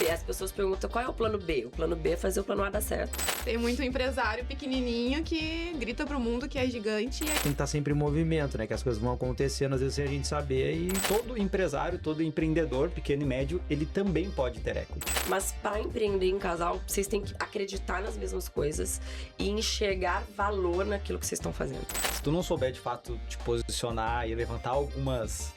E as pessoas perguntam qual é o plano B. O plano B é fazer o plano A dar certo. Tem muito empresário pequenininho que grita pro mundo que é gigante. Tem que estar sempre em movimento, né? Que as coisas vão acontecendo, às vezes, sem a gente saber. E Todo empresário, todo empreendedor, pequeno e médio, ele também pode ter equity. Mas para empreender em casal, vocês têm que acreditar nas mesmas coisas e enxergar valor naquilo que vocês estão fazendo. Se tu não souber, de fato, te posicionar e levantar algumas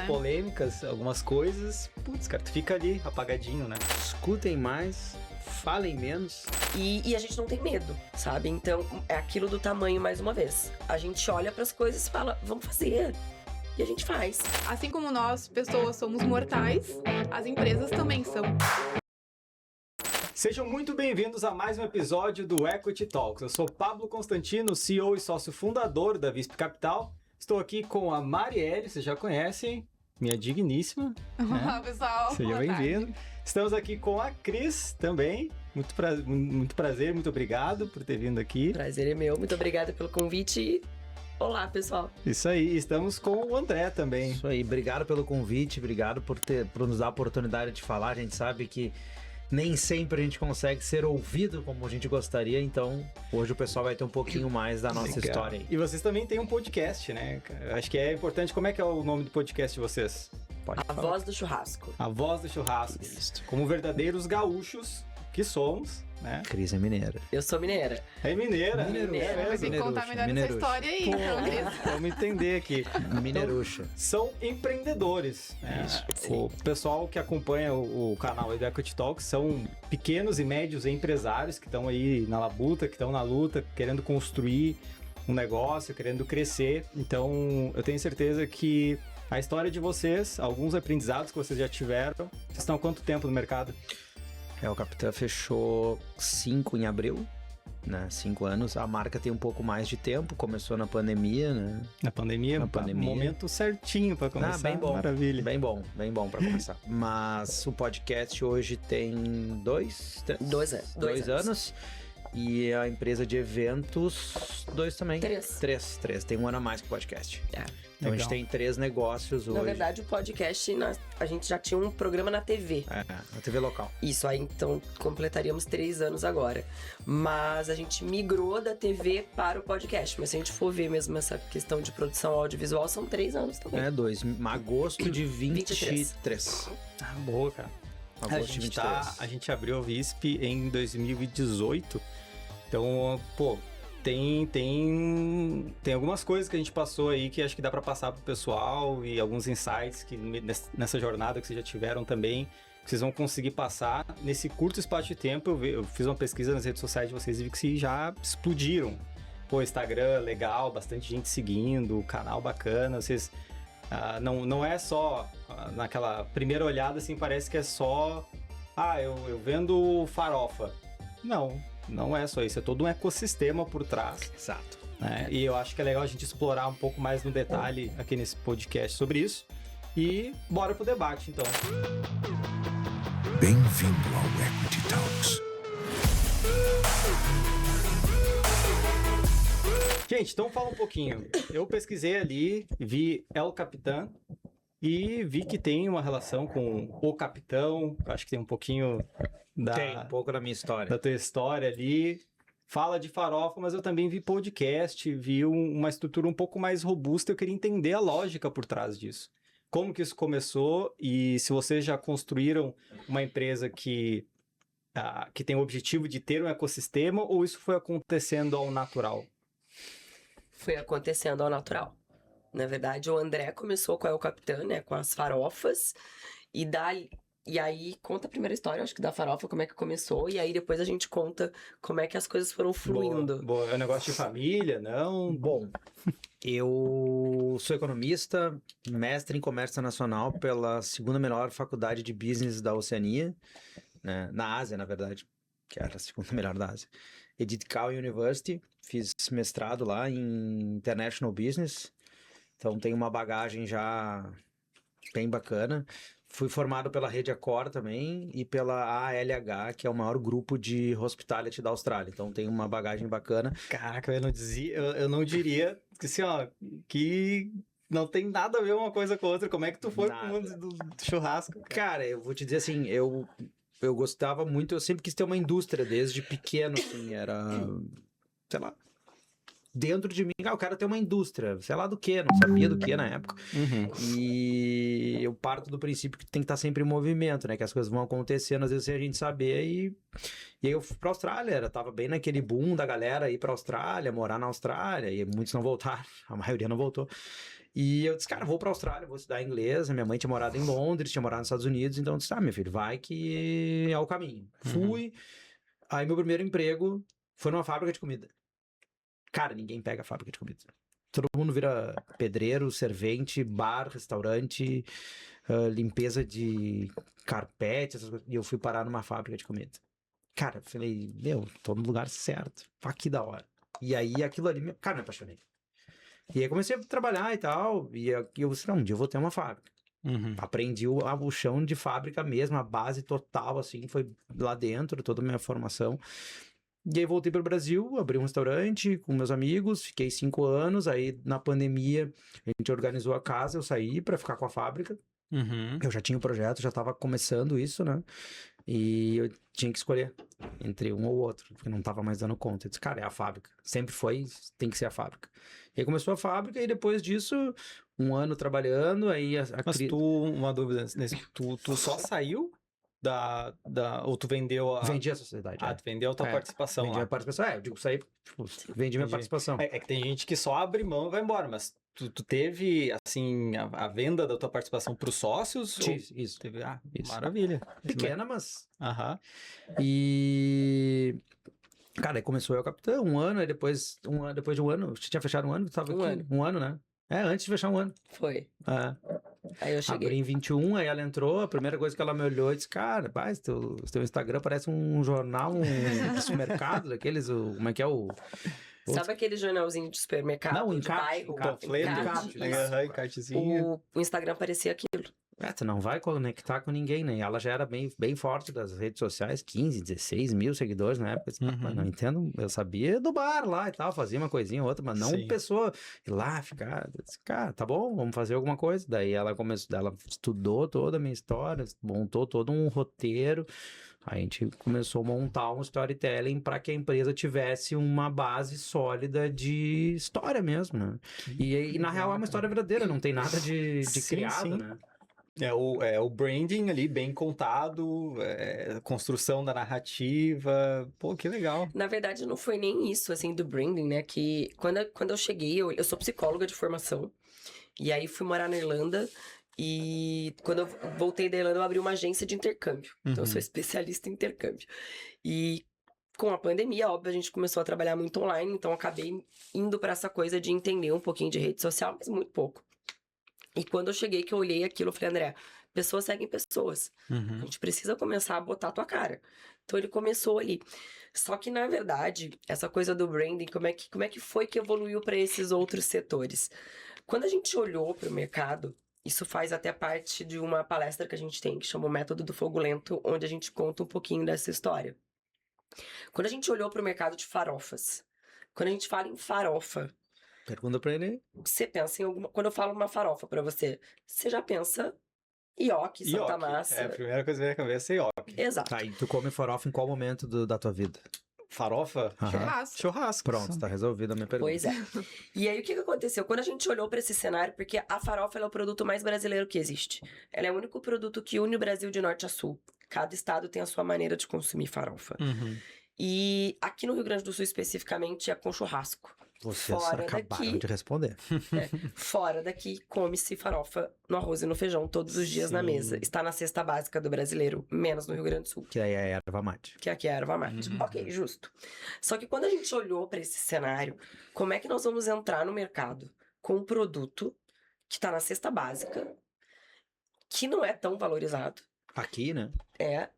polêmicas, algumas coisas, putz, cara, tu fica ali apagadinho, né? escutem mais, falem menos. E a gente não tem medo, sabe? Então, é aquilo do tamanho mais uma vez. A gente olha para as coisas e fala, vamos fazer. E a gente faz. Assim como nós, pessoas, somos mortais, as empresas também são. Sejam muito bem-vindos a mais um episódio do Equity Talks. Eu sou Pablo Constantino, CEO e sócio fundador da Visp Capital. Estou aqui com a Marielle, vocês já conhecem, minha digníssima. Olá, pessoal. Seja Boa bem-vindo. tarde. Estamos aqui com a Cris também. Muito prazer, muito obrigado por ter vindo aqui. Prazer é meu. Muito obrigada pelo convite e olá, pessoal. Isso aí, estamos com o André também. Isso aí, obrigado pelo convite, obrigado por nos dar a oportunidade de falar. A gente sabe que nem sempre a gente consegue ser ouvido como a gente gostaria, então hoje o pessoal vai ter um pouquinho mais da nossa Legal. história aí. E vocês também têm um podcast, né? Eu acho que é importante. Como é que é o nome do podcast de vocês? Pode A falar. voz do churrasco. A Voz do Churrasco. Como verdadeiros gaúchos que somos, né? Cris é mineira. Eu sou mineira. É mineira. Mineira. É Vai ter mesmo. que contar melhor essa Mineiruxa. história aí, então, Cris. Vamos entender aqui. Mineruxa. São empreendedores. Né? O pessoal que acompanha o canal aí do Equity Talks são pequenos e médios empresários que estão aí na labuta, que estão na luta, querendo construir um negócio, querendo crescer. Então, eu tenho certeza que a história de vocês, alguns aprendizados que vocês já tiveram, vocês estão há quanto tempo no mercado? O Capitã fechou 5 em abril, né? 5 anos. A marca tem um pouco mais de tempo, começou na pandemia, né? Na pandemia? Na pandemia. Momento certinho para começar. Bem bom. Maravilha. Bem bom pra começar. Mas o podcast hoje tem 2 Dois anos. E a empresa de eventos, 2 também. 3. 3. Tem um ano a mais que o podcast. É. Então a Legal. gente tem 3 negócios hoje. Na verdade, o podcast, a gente já tinha um programa na TV. Na TV local. Isso aí, então, completaríamos 3 anos agora. Mas a gente migrou da TV para o podcast. Mas se a gente for ver mesmo essa questão de produção audiovisual, são 3 anos também. 2. Agosto de 23. Ah, boa, cara. Agosto de 23. A gente abriu a Visp em 2018. Então, pô, tem algumas coisas que a gente passou aí que acho que dá pra passar pro pessoal e alguns insights que nessa jornada que vocês já tiveram também, que vocês vão conseguir passar nesse curto espaço de tempo. Eu fiz uma pesquisa nas redes sociais de vocês e vi que vocês já explodiram. Pô, Instagram legal, bastante gente seguindo, canal bacana, vocês... não é só naquela primeira olhada assim, parece que é só eu vendo farofa. Não é só isso, é todo um ecossistema por trás, Exato. né? E eu acho que é legal a gente explorar um pouco mais no detalhe aqui nesse podcast sobre isso. E bora pro debate, então. Bem-vindo ao Equity Talks. Gente, então fala um pouquinho. Eu pesquisei ali, vi El Capitán e vi que tem uma relação com o Capitão. Acho que tem um pouquinho Tem um pouco da minha história. da tua história ali. Fala de farofa, mas eu também vi podcast, vi uma estrutura um pouco mais robusta. Eu queria entender a lógica por trás disso. Como que isso começou e se vocês já construíram uma empresa que tem o objetivo de ter um ecossistema ou isso foi acontecendo ao natural? Foi acontecendo ao natural. Na verdade, o André começou com a El Capitã, né? Com as farofas. E aí, conta a primeira história, acho que da farofa, como é que começou. E aí, depois a gente conta como é que as coisas foram fluindo. Boa. É um negócio de família, não? Bom, eu sou economista, mestre em comércio internacional pela 2ª melhor faculdade de business da Oceania, né? Na Ásia, na verdade, que era a 2ª melhor da Ásia. Edith Cowan University, fiz mestrado lá em International Business, então tenho uma bagagem já bem bacana. Fui formado pela Rede Accor também e pela ALH, que é o maior grupo de hospitality da Austrália. Então tem uma bagagem bacana. Caraca, eu não diria que assim, ó, que não tem nada a ver uma coisa com a outra. Como é que tu foi pro Nada. mundo do churrasco? Cara, eu vou te dizer assim, eu gostava muito, eu sempre quis ter uma indústria desde pequeno, assim, era, sei lá, dentro de mim, eu quero ter uma indústria, sei lá do que, não sabia do que na época. E eu parto do princípio que tem que estar sempre em movimento, né? Que as coisas vão acontecendo, às vezes sem a gente saber. E aí eu fui pra Austrália, tava bem naquele boom da galera ir pra Austrália, morar na Austrália, e muitos não voltaram, a maioria não voltou. E eu disse, cara, vou pra Austrália, vou estudar inglês. Minha mãe tinha morado em Londres, tinha morado nos Estados Unidos, então eu disse, meu filho, vai que é o caminho. Fui, aí meu primeiro emprego foi numa fábrica de comida. Cara, ninguém pega a fábrica de comida. Todo mundo vira pedreiro, servente, bar, restaurante, limpeza de carpete, essas coisas. E eu fui parar numa fábrica de comida. Cara, eu falei, tô no lugar certo. Aqui da hora. E aí aquilo ali, cara, me apaixonei. E aí comecei a trabalhar e tal. E eu disse, um dia eu vou ter uma fábrica. Aprendi o chão de fábrica mesmo, a base total, assim, foi lá dentro, toda a minha formação. E aí voltei para o Brasil, abri um restaurante com meus amigos, fiquei 5 anos, aí na pandemia a gente organizou a casa, eu saí para ficar com a fábrica. Eu já tinha o projeto, já estava começando isso, né? E eu tinha que escolher entre um ou outro, porque não estava mais dando conta. Eu disse, cara, é a fábrica. Sempre foi, tem que ser a fábrica. E aí começou a fábrica e depois disso, 1 ano trabalhando, aí Mas uma dúvida, tu só saiu ou tu vendeu Vendi a sociedade. tu vendeu a tua participação Vendi lá? a participação, eu digo, saí, tipo, vendi minha participação. É que tem gente que só abre mão e vai embora, mas tu teve, assim, a venda da tua participação pros sócios? Isso. Teve, Isso. maravilha. Pequena, mas... E... Cara, aí começou eu o Capitão, 1 ano, aí depois de um ano, você tinha fechado 1 ano? Tava aqui, ano. 1 ano, né? Antes de fechar 1 ano. Foi. É. Aí eu cheguei. Abri em 21, aí ela entrou, a primeira coisa que ela me olhou e disse, cara, pai, teu Instagram parece um jornal, um supermercado daqueles, como é que é o... Sabe aquele jornalzinho de supermercado? Não, de encarte, bairro? panfleto, Encarte, encarte. isso. Encartezinho. O Instagram parecia aquilo. Tu não vai conectar com ninguém, né? E ela já era bem forte das redes sociais, 15, 16 mil seguidores na época. Mas não entendo, eu sabia do bar lá e tal, fazia uma coisinha ou outra, mas não pessoa ir lá, ficar, cara, tá bom, vamos fazer alguma coisa. Daí ela estudou toda a minha história, montou todo um roteiro. Aí a gente começou a montar um storytelling para que a empresa tivesse uma base sólida de história mesmo, né? E na real é uma história verdadeira, não tem nada de criado, né? É o branding ali, bem contado, construção da narrativa. Pô, que legal. Na verdade, não foi nem isso, assim, do branding, né? Que quando eu cheguei, eu sou psicóloga de formação. E aí fui morar na Irlanda. E quando eu voltei da Irlanda, eu abri uma agência de intercâmbio. Então, eu sou especialista em intercâmbio. E com a pandemia, óbvio, a gente começou a trabalhar muito online. Então, eu acabei indo para essa coisa de entender um pouquinho de rede social, mas muito pouco. E quando eu cheguei, que eu olhei aquilo, eu falei, André, pessoas seguem pessoas. A gente precisa começar a botar a tua cara. Então, ele começou ali. Só que, na verdade, essa coisa do branding, como é que foi que evoluiu para esses outros setores? Quando a gente olhou para o mercado, isso faz até parte de uma palestra que a gente tem, que chama o Método do Fogo Lento, onde a gente conta um pouquinho dessa história. Quando a gente olhou para o mercado de farofas, quando a gente fala em farofa, pergunta pra ele. Você pensa em alguma... Quando eu falo uma farofa pra você, você já pensa ioki, Santa Massa. A primeira coisa que vem à cabeça é ioki. Exato. Tá, e tu come farofa em qual momento da tua vida? Farofa? Churrasco. Pronto, tá resolvida a minha pergunta. Pois é. E aí, o que aconteceu? Quando a gente olhou pra esse cenário, porque a farofa ela é o produto mais brasileiro que existe. Ela é o único produto que une o Brasil de norte a sul. Cada estado tem a sua maneira de consumir farofa. E aqui no Rio Grande do Sul, especificamente, é com churrasco. Vocês Fora acabaram daqui, de responder. fora daqui, come-se farofa no arroz e no feijão todos os dias na mesa. Está na cesta básica do brasileiro, menos no Rio Grande do Sul. Que aí é a erva mate. Que aqui é a erva mate. Ok, justo. Só que quando a gente olhou para esse cenário, como é que nós vamos entrar no mercado com um produto que está na cesta básica, que não é tão valorizado. Aqui, né?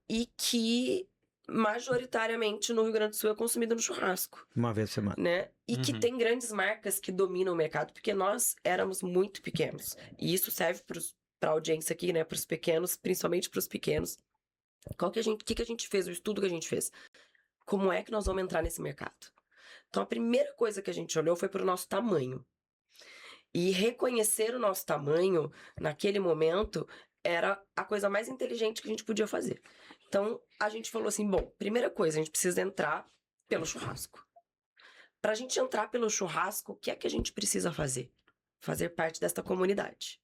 E que majoritariamente no Rio Grande do Sul é consumido no churrasco. Uma vez por semana. Né? E que tem grandes marcas que dominam o mercado, porque nós éramos muito pequenos. E isso serve para a audiência aqui, né? Para os pequenos, principalmente para os pequenos. O que a gente fez? O estudo que a gente fez. Como é que nós vamos entrar nesse mercado? Então, a primeira coisa que a gente olhou foi para o nosso tamanho. E reconhecer o nosso tamanho, naquele momento, era a coisa mais inteligente que a gente podia fazer. Então, a gente falou assim, bom, primeira coisa, a gente precisa entrar pelo churrasco. Para a gente entrar pelo churrasco, o que é que a gente precisa fazer? Fazer parte desta comunidade.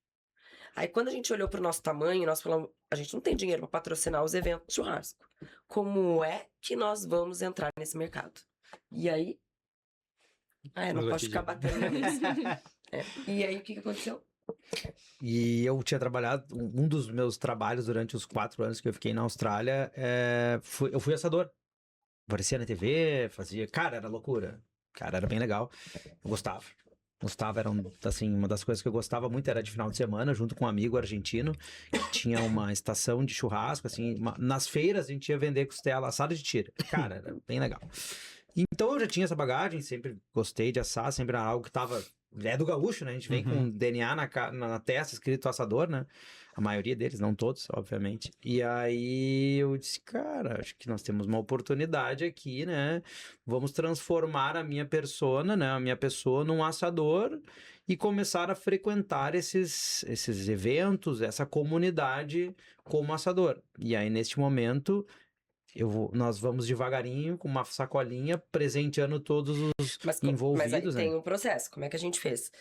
Aí, quando a gente olhou para o nosso tamanho, nós falamos, a gente não tem dinheiro para patrocinar os eventos de churrasco. Como é que nós vamos entrar nesse mercado? E aí... eu não posso ficar batendo na mesa. E aí, o que aconteceu? E eu tinha trabalhado, um dos meus trabalhos durante os 4 anos que eu fiquei na Austrália, eu fui assador. Aparecia na TV, fazia... Cara, era loucura. Cara, era bem legal. Eu gostava. Era assim, uma das coisas que eu gostava muito era de final de semana, junto com um amigo argentino, que tinha uma estação de churrasco, assim, nas feiras a gente ia vender costela assada de tira. Cara, era bem legal. Então eu já tinha essa bagagem, sempre gostei de assar, sempre era algo que tava... É do gaúcho, né? A gente vem com DNA na testa, escrito assador, né? A maioria deles, não todos, obviamente. E aí eu disse, cara, acho que nós temos uma oportunidade aqui, né? Vamos transformar a minha persona, né? A minha pessoa num assador e começar a frequentar esses eventos, essa comunidade como assador. E aí, neste momento... nós vamos devagarinho com uma sacolinha presenteando todos os envolvidos. Mas aí né? tem um processo. Como é que a gente fez?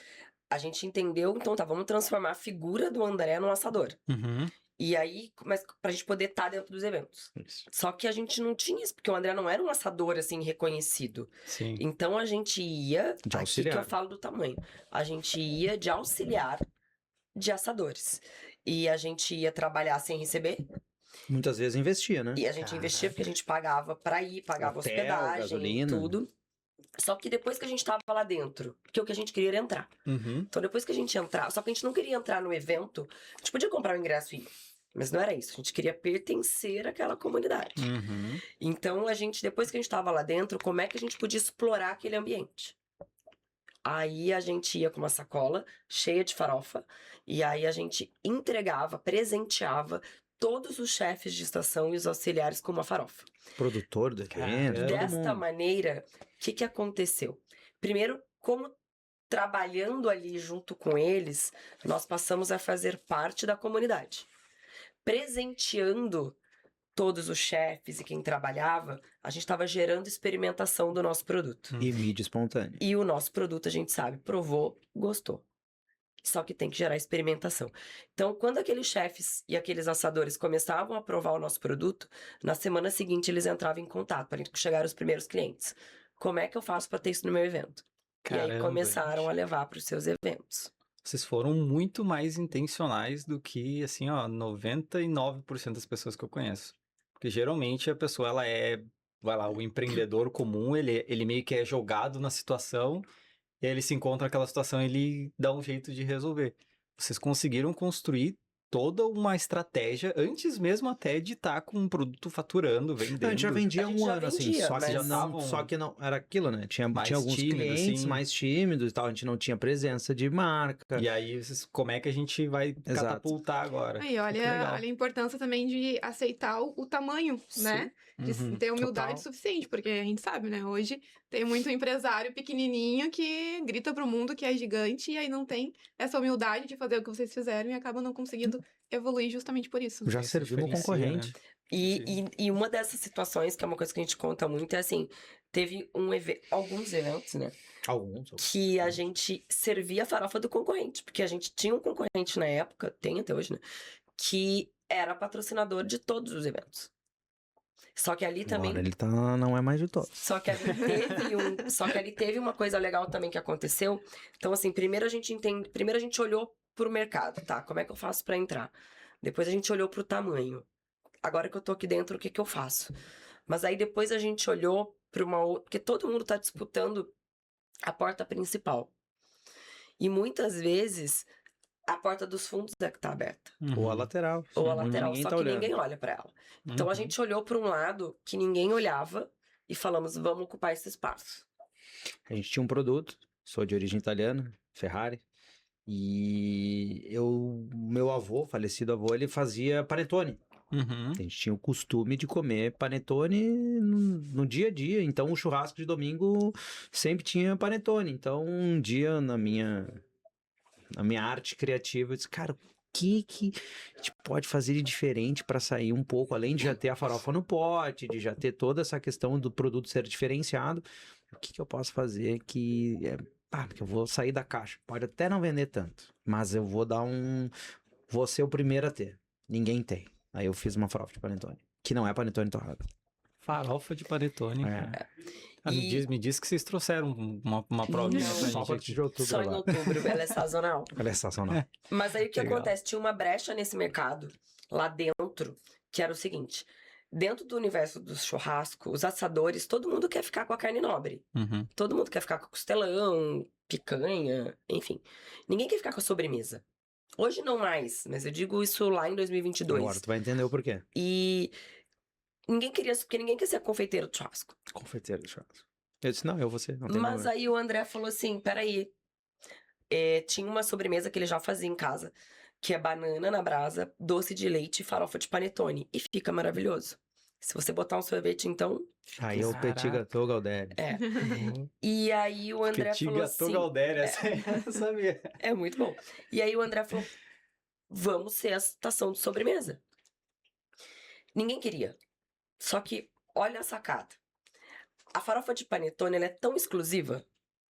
A gente entendeu, então tá, vamos transformar a figura do André num assador. E aí, mas pra gente poder estar dentro dos eventos. Isso. Só que a gente não tinha isso, porque o André não era um assador, assim, reconhecido. Sim. Então a gente ia... De aqui auxiliar. que eu falo do tamanho. A gente ia de auxiliar de assadores. E a gente ia trabalhar sem receber. Muitas vezes investia, né? E a gente investia porque a gente pagava pra ir, pagava Hotel, hospedagem, gasolina. tudo. Só que depois que a gente tava lá dentro, porque o que a gente queria era entrar. Então depois que a gente entrar, só que a gente não queria entrar no evento, a gente podia comprar o ingresso e ir. Mas não era isso, a gente queria pertencer àquela comunidade. Então a gente, depois que a gente tava lá dentro, como é que a gente podia explorar aquele ambiente? Aí a gente ia com uma sacola cheia de farofa, e aí a gente entregava, presenteava todos os chefes de estação e os auxiliares com uma farofa. Produtor do evento, todo Desta mundo. maneira, o que aconteceu? Primeiro, como trabalhando ali junto com eles, nós passamos a fazer parte da comunidade. Presenteando todos os chefes e quem trabalhava, a gente estava gerando experimentação do nosso produto. E mídia espontânea. E o nosso produto, a gente sabe, provou, gostou. Só que tem que gerar experimentação. Então, quando aqueles chefes e aqueles assadores começavam a provar o nosso produto, na semana seguinte eles entravam em contato para chegar os primeiros clientes. Como é que eu faço para ter isso no meu evento? E aí Caramba, começaram gente. a levar para os seus eventos. Vocês foram muito mais intencionais do que, assim, ó, 99% das pessoas que eu conheço. Porque geralmente a pessoa, ela vai lá, o empreendedor comum, ele meio que é jogado na situação, e aí ele se encontra naquela situação e ele dá um jeito de resolver. Vocês conseguiram construir toda uma estratégia antes mesmo até de estar com um produto faturando, vendendo. A gente já vendia A gente um já ano, assim, vendia, só que, mas- só que não era aquilo, né? Tinha Mais alguns tímido, clientes assim. mais tímidos e tal, a gente não tinha presença de marca. E aí, como é que a gente vai Exato. catapultar agora? Aí, Que legal. olha a importância também de aceitar o tamanho, né? De Uhum, ter humildade total. suficiente, porque a gente sabe, né? Hoje tem muito empresário pequenininho que grita pro mundo que é gigante e aí não tem essa humildade de fazer o que vocês fizeram e acaba não conseguindo evoluir justamente por isso. Já Isso serviu no diferencia, concorrente. né? E uma dessas situações, que é uma coisa que a gente conta muito, é assim, teve alguns eventos, né? Alguns. Que a gente servia a farofa do concorrente. Porque a gente tinha um concorrente na época, tem até hoje, né? Que era patrocinador de todos os eventos. Só que ali também... Agora ele não é mais de todos. Só que ali teve uma coisa legal também que aconteceu. Então, assim, primeiro a gente olhou pro mercado, tá? Como é que eu faço pra entrar? Depois a gente olhou pro tamanho. Agora que eu tô aqui dentro, o que que eu faço? Mas aí depois a gente olhou pra uma outra... Porque todo mundo tá disputando a porta principal. E muitas vezes a porta dos fundos é que tá aberta. Ou a Uhum. lateral. Ou a onde lateral, ninguém só tá que olhando. ninguém olha pra ela. Então a Uhum. gente olhou pra um lado que ninguém olhava e falamos, vamos ocupar esse espaço. A gente tinha um produto, sou de origem italiana, Ferrari, e meu avô, falecido avô, ele fazia panetone. Uhum. A gente tinha o costume de comer panetone no dia a dia, então o churrasco de domingo sempre tinha panetone. Então um dia na minha a minha arte criativa, eu disse, cara, o que a gente pode fazer de diferente para sair um pouco, além de já ter a farofa no pote, de já ter toda essa questão do produto ser diferenciado, o que eu posso fazer que porque eu vou sair da caixa. Pode até não vender tanto, mas eu vou vou ser o primeiro a ter. Ninguém tem. Aí eu fiz uma farofa de panetone, que não é panetone torrado. Farofa de panetone. É. Me diz que vocês trouxeram uma provinha Não, pra Só a gente partir aqui. de outubro Só em agora. outubro, ela é sazonal. Ela é sensacional. Mas aí o que Legal. acontece? Tinha uma brecha nesse mercado, lá dentro, que era o seguinte: dentro do universo do churrasco, os assadores, todo mundo quer ficar com a carne nobre. Uhum. Todo mundo quer ficar com costelão, picanha, enfim. Ninguém quer ficar com a sobremesa. Hoje não mais, mas eu digo isso lá em 2022. Agora tu vai entender o porquê. E ninguém queria, porque ninguém quer ser confeiteiro de churrasco. Confeiteiro de churrasco. Eu disse, não, eu vou ser. Não tem Mas problema. aí o André falou assim, peraí. Tinha uma sobremesa que ele já fazia em casa, que é banana na brasa, doce de leite e farofa de panetone. E fica maravilhoso. Se você botar um sorvete, então... Aí eu petit Caraca. gâteau Galdério. É. E aí o André Petit falou gâteau assim... Galdério, essa aí eu sabia. É muito bom. E aí o André falou, vamos ser a estação de sobremesa. Ninguém queria. Só que, olha a sacada. A farofa de panetone, ela é tão exclusiva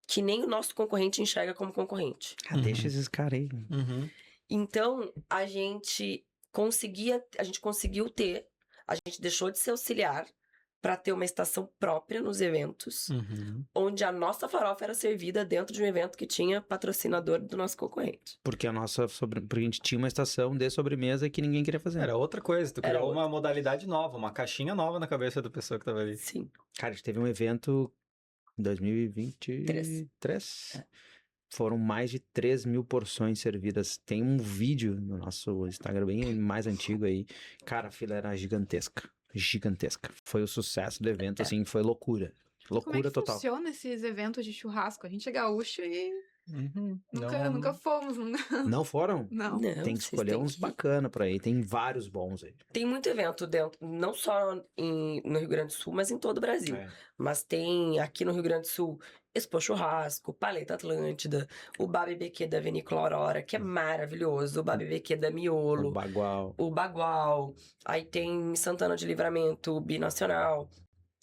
que nem o nosso concorrente enxerga como concorrente. Deixa esses caras aí. Uhum. Então, a gente conseguiu ter, a gente deixou de ser auxiliar para ter uma estação própria nos eventos, Uhum. onde a nossa farofa era servida dentro de um evento que tinha patrocinador do nosso concorrente. Porque porque a gente tinha uma estação de sobremesa que ninguém queria fazer. Era outra coisa, tu Era criou outra. uma modalidade nova, uma caixinha nova na cabeça da pessoa que tava ali. Sim. Cara, a gente teve um evento em 2023. Foram mais de 3 mil porções servidas. Tem um vídeo no nosso Instagram bem mais antigo aí. Cara, a fila era gigantesca. Gigantesca. Foi o sucesso do evento, assim, foi loucura. Como é Loucura que total. funciona esses eventos de churrasco? A gente é gaúcho e Uhum. nunca fomos. Não foram? Não. Não, Tem que vocês escolher têm uns que- bacana por aí. Tem vários bons aí. Tem muito evento dentro, não só no Rio Grande do Sul, mas em todo o Brasil. É. Mas tem aqui no Rio Grande do Sul Expo Churrasco, Paleta Atlântida, o BBQ da Vinícola Aurora, que é maravilhoso, o BBQ da O Miolo, bagual. o Bagual, aí tem Santana de Livramento, o Binacional.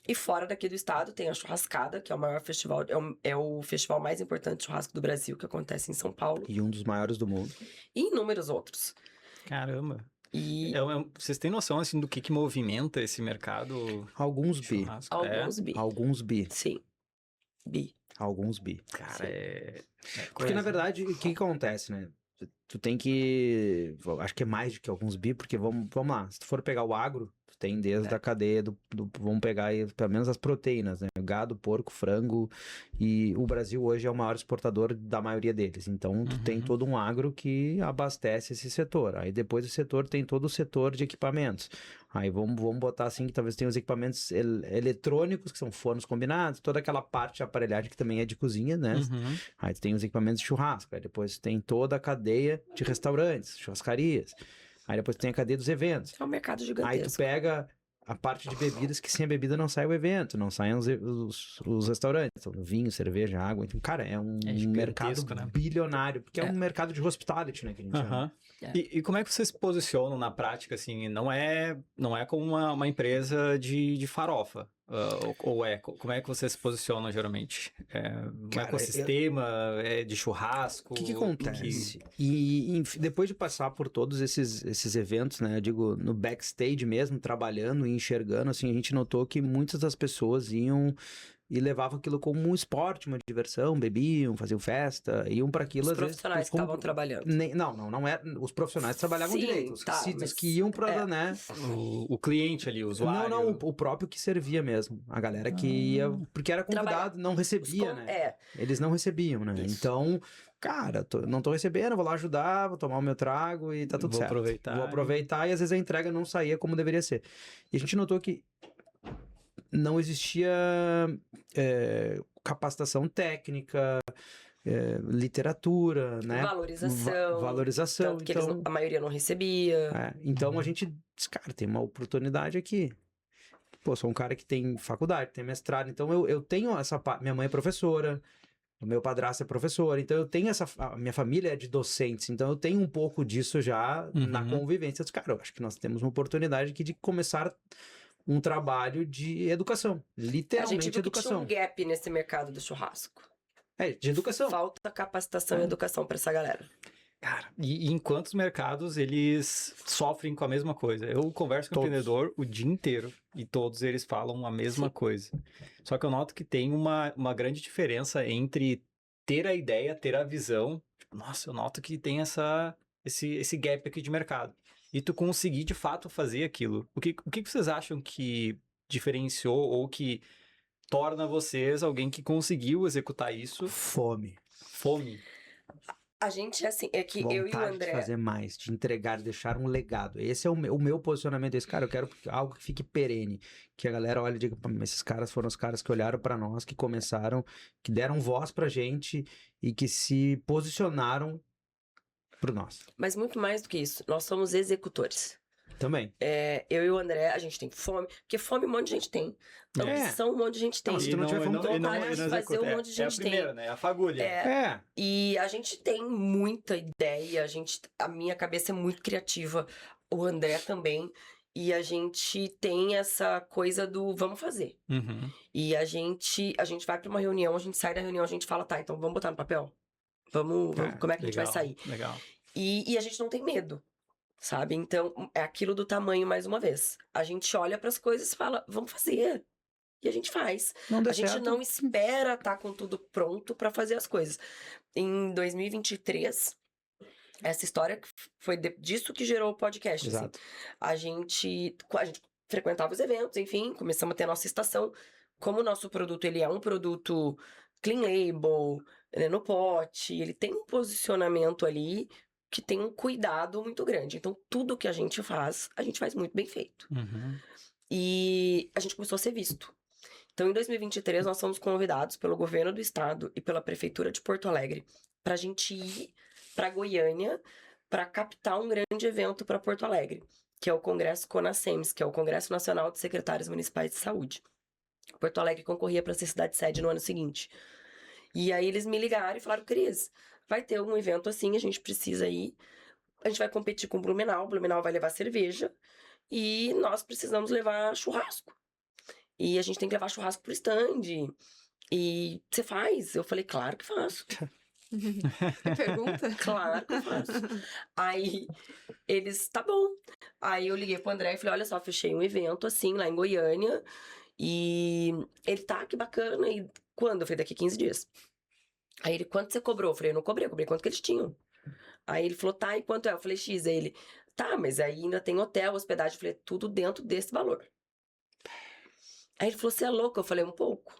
E fora daqui do estado tem a Churrascada, que é o maior festival, é o festival mais importante de churrasco do Brasil, que acontece em São Paulo, E um dos maiores do mundo. e inúmeros outros. Caramba. E Vocês têm noção, assim, do que movimenta esse mercado Alguns de bi. churrasco? alguns bi. Alguns bi. Sim. Bi. Alguns bi. Cara, é Porque, na verdade, o que acontece, né? Tu tem que... Acho que é mais do que alguns bi, porque vamos lá. Se tu for pegar o agro, tu tem desde a cadeia vamos pegar aí, pelo menos as proteínas, né? Gado, porco, frango. E o Brasil hoje é o maior exportador da maioria deles. Então, tu tem todo um agro que abastece esse setor. Aí depois o setor tem todo o setor de equipamentos. Aí vamos botar assim que talvez tenha os equipamentos eletrônicos, que são fornos combinados, toda aquela parte de aparelhagem que também é de cozinha, né? Uhum. Aí tu tem os equipamentos de churrasco, aí depois tem toda a cadeia de restaurantes, churrascarias. Aí depois tem a cadeia dos eventos. É um mercado Aí tu gigantesco. pega a parte de bebidas, que sem a bebida não sai o evento, não saem os restaurantes. Então, vinho, cerveja, água. Então, cara, é um É mercado gigantesco, né? bilionário, porque é É. um mercado de hospitality, né, que a gente chama. Aham. É. E como é que vocês se posicionam na prática, assim? Não é como uma empresa de farofa? Como é que vocês se posicionam, geralmente? Um Cara, ecossistema de churrasco? O que acontece? Depois de passar por todos esses eventos, né? Eu digo, no backstage mesmo, trabalhando e enxergando, assim, a gente notou que muitas das pessoas iam e levavam aquilo como um esporte, uma diversão, bebiam, faziam festa, iam para aquilo Os às vezes. profissionais que estavam trabalhando. Não é. Os profissionais trabalhavam Sim, direito. tá, Os mas- que iam para, é. né? O cliente ali, o usuário? Não, o próprio que servia mesmo. A galera que ia. Porque era convidado, Trabalhar. não recebia, né? Eles não recebiam, né? Isso. Então, cara, não tô recebendo, vou lá ajudar, vou tomar o meu trago e tá tudo Vou certo. aproveitar. Vou aproveitar e às vezes a entrega não saía como deveria ser. E a gente notou que não existia capacitação técnica, literatura, né? Valorização. Valorização. Tanto que Então, a maioria não recebia. então a gente disse, cara, tem uma oportunidade aqui. Pô, sou um cara que tem faculdade, tem mestrado, então eu tenho essa parte. Minha mãe é professora, O meu padrasto é professor, então eu tenho a minha família é de docentes, então eu tenho um pouco disso já na Uhum. convivência dos caras. Eu acho que nós temos uma oportunidade aqui de começar um trabalho de educação, A gente literalmente viu que tinha educação. um gap nesse mercado do churrasco. É, de educação. Falta capacitação e educação pra essa galera. Cara, e em quantos mercados eles sofrem com a mesma coisa? Eu converso com Todos. empreendedor o dia inteiro e todos eles falam a mesma coisa. Só que eu noto que tem uma grande diferença entre ter a ideia, ter a visão. Tipo, nossa, eu noto que tem esse gap aqui de mercado. E tu conseguir de fato fazer aquilo. O que vocês acham que diferenciou ou que torna vocês alguém que conseguiu executar isso? Fome. Fome. A gente, assim, é que eu e o Vontade de André... fazer mais, de entregar, de deixar um legado. Esse é o meu posicionamento. Esse cara, eu quero algo que fique perene. Que a galera olhe e diga, "Pô, mas esses caras foram os caras que olharam pra nós, que começaram, que deram voz pra gente e que se posicionaram pro nós." Mas muito mais do que isso, nós somos executores. Também. Eu e o André, a gente tem fome, porque fome um monte de gente tem. Ambição um monte de gente tem. Não, se tu não tiver fome, vontade de fazer um monte de É a gente tem. primeira, né? É a fagulha. É. E a gente tem muita ideia, a minha cabeça é muito criativa, o André também. E a gente tem essa coisa do vamos fazer. Uhum. E a gente vai pra uma reunião, a gente sai da reunião, a gente fala, tá, então vamos botar no papel? Vamos, como é que a gente vai sair? Legal. E a gente não tem medo, sabe? Então, é aquilo do tamanho mais uma vez. A gente olha pras coisas e fala, vamos fazer. E a gente faz. Não deu A gente certo. não espera estar com tudo pronto pra fazer as coisas. Em 2023, essa história foi disso que gerou o podcast. Assim. Exato. A gente frequentava os eventos, enfim, começamos a ter a nossa estação. Como o nosso produto ele é um produto clean label, né, no pote, ele tem um posicionamento ali que tem um cuidado muito grande. Então, tudo que a gente faz muito bem feito. Uhum. E a gente começou a ser visto. Então, em 2023, nós fomos convidados pelo governo do estado e pela prefeitura de Porto Alegre para a gente ir para Goiânia para captar um grande evento para Porto Alegre, que é o Congresso CONASEMS, que é o Congresso Nacional de Secretários Municipais de Saúde. Porto Alegre concorria para ser cidade-sede no ano seguinte. E aí eles me ligaram e falaram, Cris, vai ter um evento assim, a gente precisa ir. A gente vai competir com o Blumenau vai levar cerveja e nós precisamos levar churrasco. E a gente tem que levar churrasco pro stand. E você faz? Eu falei, claro que faço. Que pergunta? Claro que eu faço. Aí eles, tá bom. Aí eu liguei pro André e falei, olha só, fechei um evento assim lá em Goiânia. E ele, tá, que bacana. E quando? Eu falei, daqui 15 dias. Aí ele, quanto você cobrou? Eu falei, eu não cobrei, eu cobrei quanto que eles tinham. Aí ele falou, tá, e quanto é? Eu falei, X. Aí ele, tá, mas aí ainda tem hotel, hospedagem. Eu falei, tudo dentro desse valor. Aí ele falou, você é louco? Eu falei, um pouco.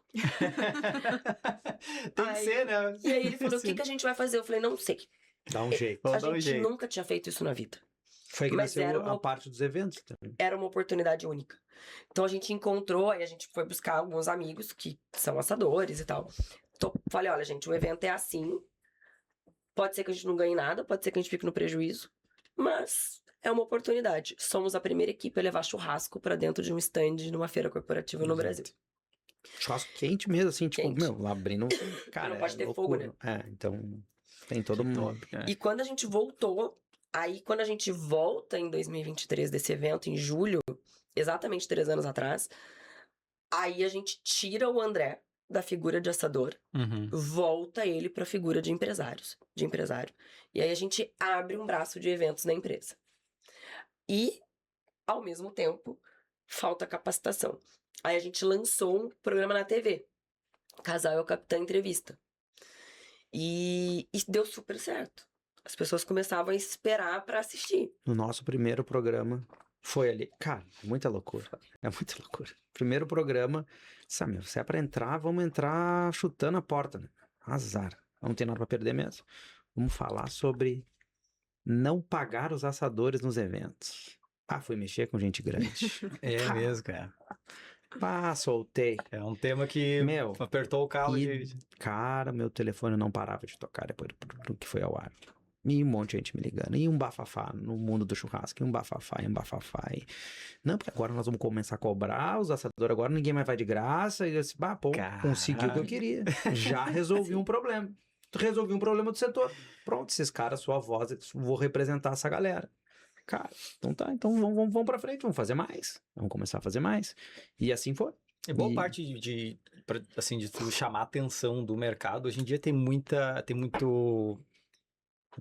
Tem que ser, né? E aí ele falou, o que a gente vai fazer? Eu falei, não sei. Dá um jeito. Vamos A dar um gente jeito. nunca tinha feito isso na vida. Foi que Mas nasceu era uma- a parte dos eventos também. Era uma oportunidade única. Então a gente encontrou, aí a gente foi buscar alguns amigos que são assadores e tal. Então, falei, olha, gente, o evento é assim. Pode ser que a gente não ganhe nada, pode ser que a gente fique no prejuízo, mas é uma oportunidade. Somos a primeira equipe a levar churrasco pra dentro de um stand numa feira corporativa no Exato. Brasil. Churrasco quente mesmo, assim, tipo, Quente. meu, lá abrindo. Cara, Não pode é ter loucura. fogo, É, então tem todo mundo. É. E quando a gente voltou, aí quando a gente volta em 2023 desse evento, em julho, exatamente 3 anos atrás, aí a gente tira o André da figura de assador, Uhum. volta ele pra figura de empresário. E aí a gente abre um braço de eventos na empresa. E, ao mesmo tempo, falta capacitação. Aí a gente lançou um programa na TV, Casal é o Capitão Entrevista. E deu super certo. As pessoas começavam a esperar pra assistir. No nosso primeiro programa foi ali. Cara, é muita loucura. É muita loucura. Primeiro programa, sabe, se é pra entrar, vamos entrar chutando a porta, né? Azar. Não tem nada pra perder mesmo. Vamos falar sobre não pagar os assadores nos eventos. Ah, fui mexer com gente grande. É mesmo, cara. Ah, soltei. É um tema que Meu, apertou o calo e- de... Cara, meu telefone não parava de tocar depois do que foi ao ar. E um monte de gente me ligando. E um bafafá no mundo do churrasco. E um bafafá, e um bafafá. Não, porque agora nós vamos começar a cobrar os assadores. Agora ninguém mais vai de graça. E eu disse, pô, consegui o que eu queria. Já resolvi um problema. Resolvi um problema do setor. Pronto, esses caras, sua voz, vou representar essa galera. Cara, então tá. Então vamos pra frente, vamos fazer mais. Vamos começar a fazer mais. E assim foi. É boa parte assim, de tu chamar a atenção do mercado. Hoje em dia tem muito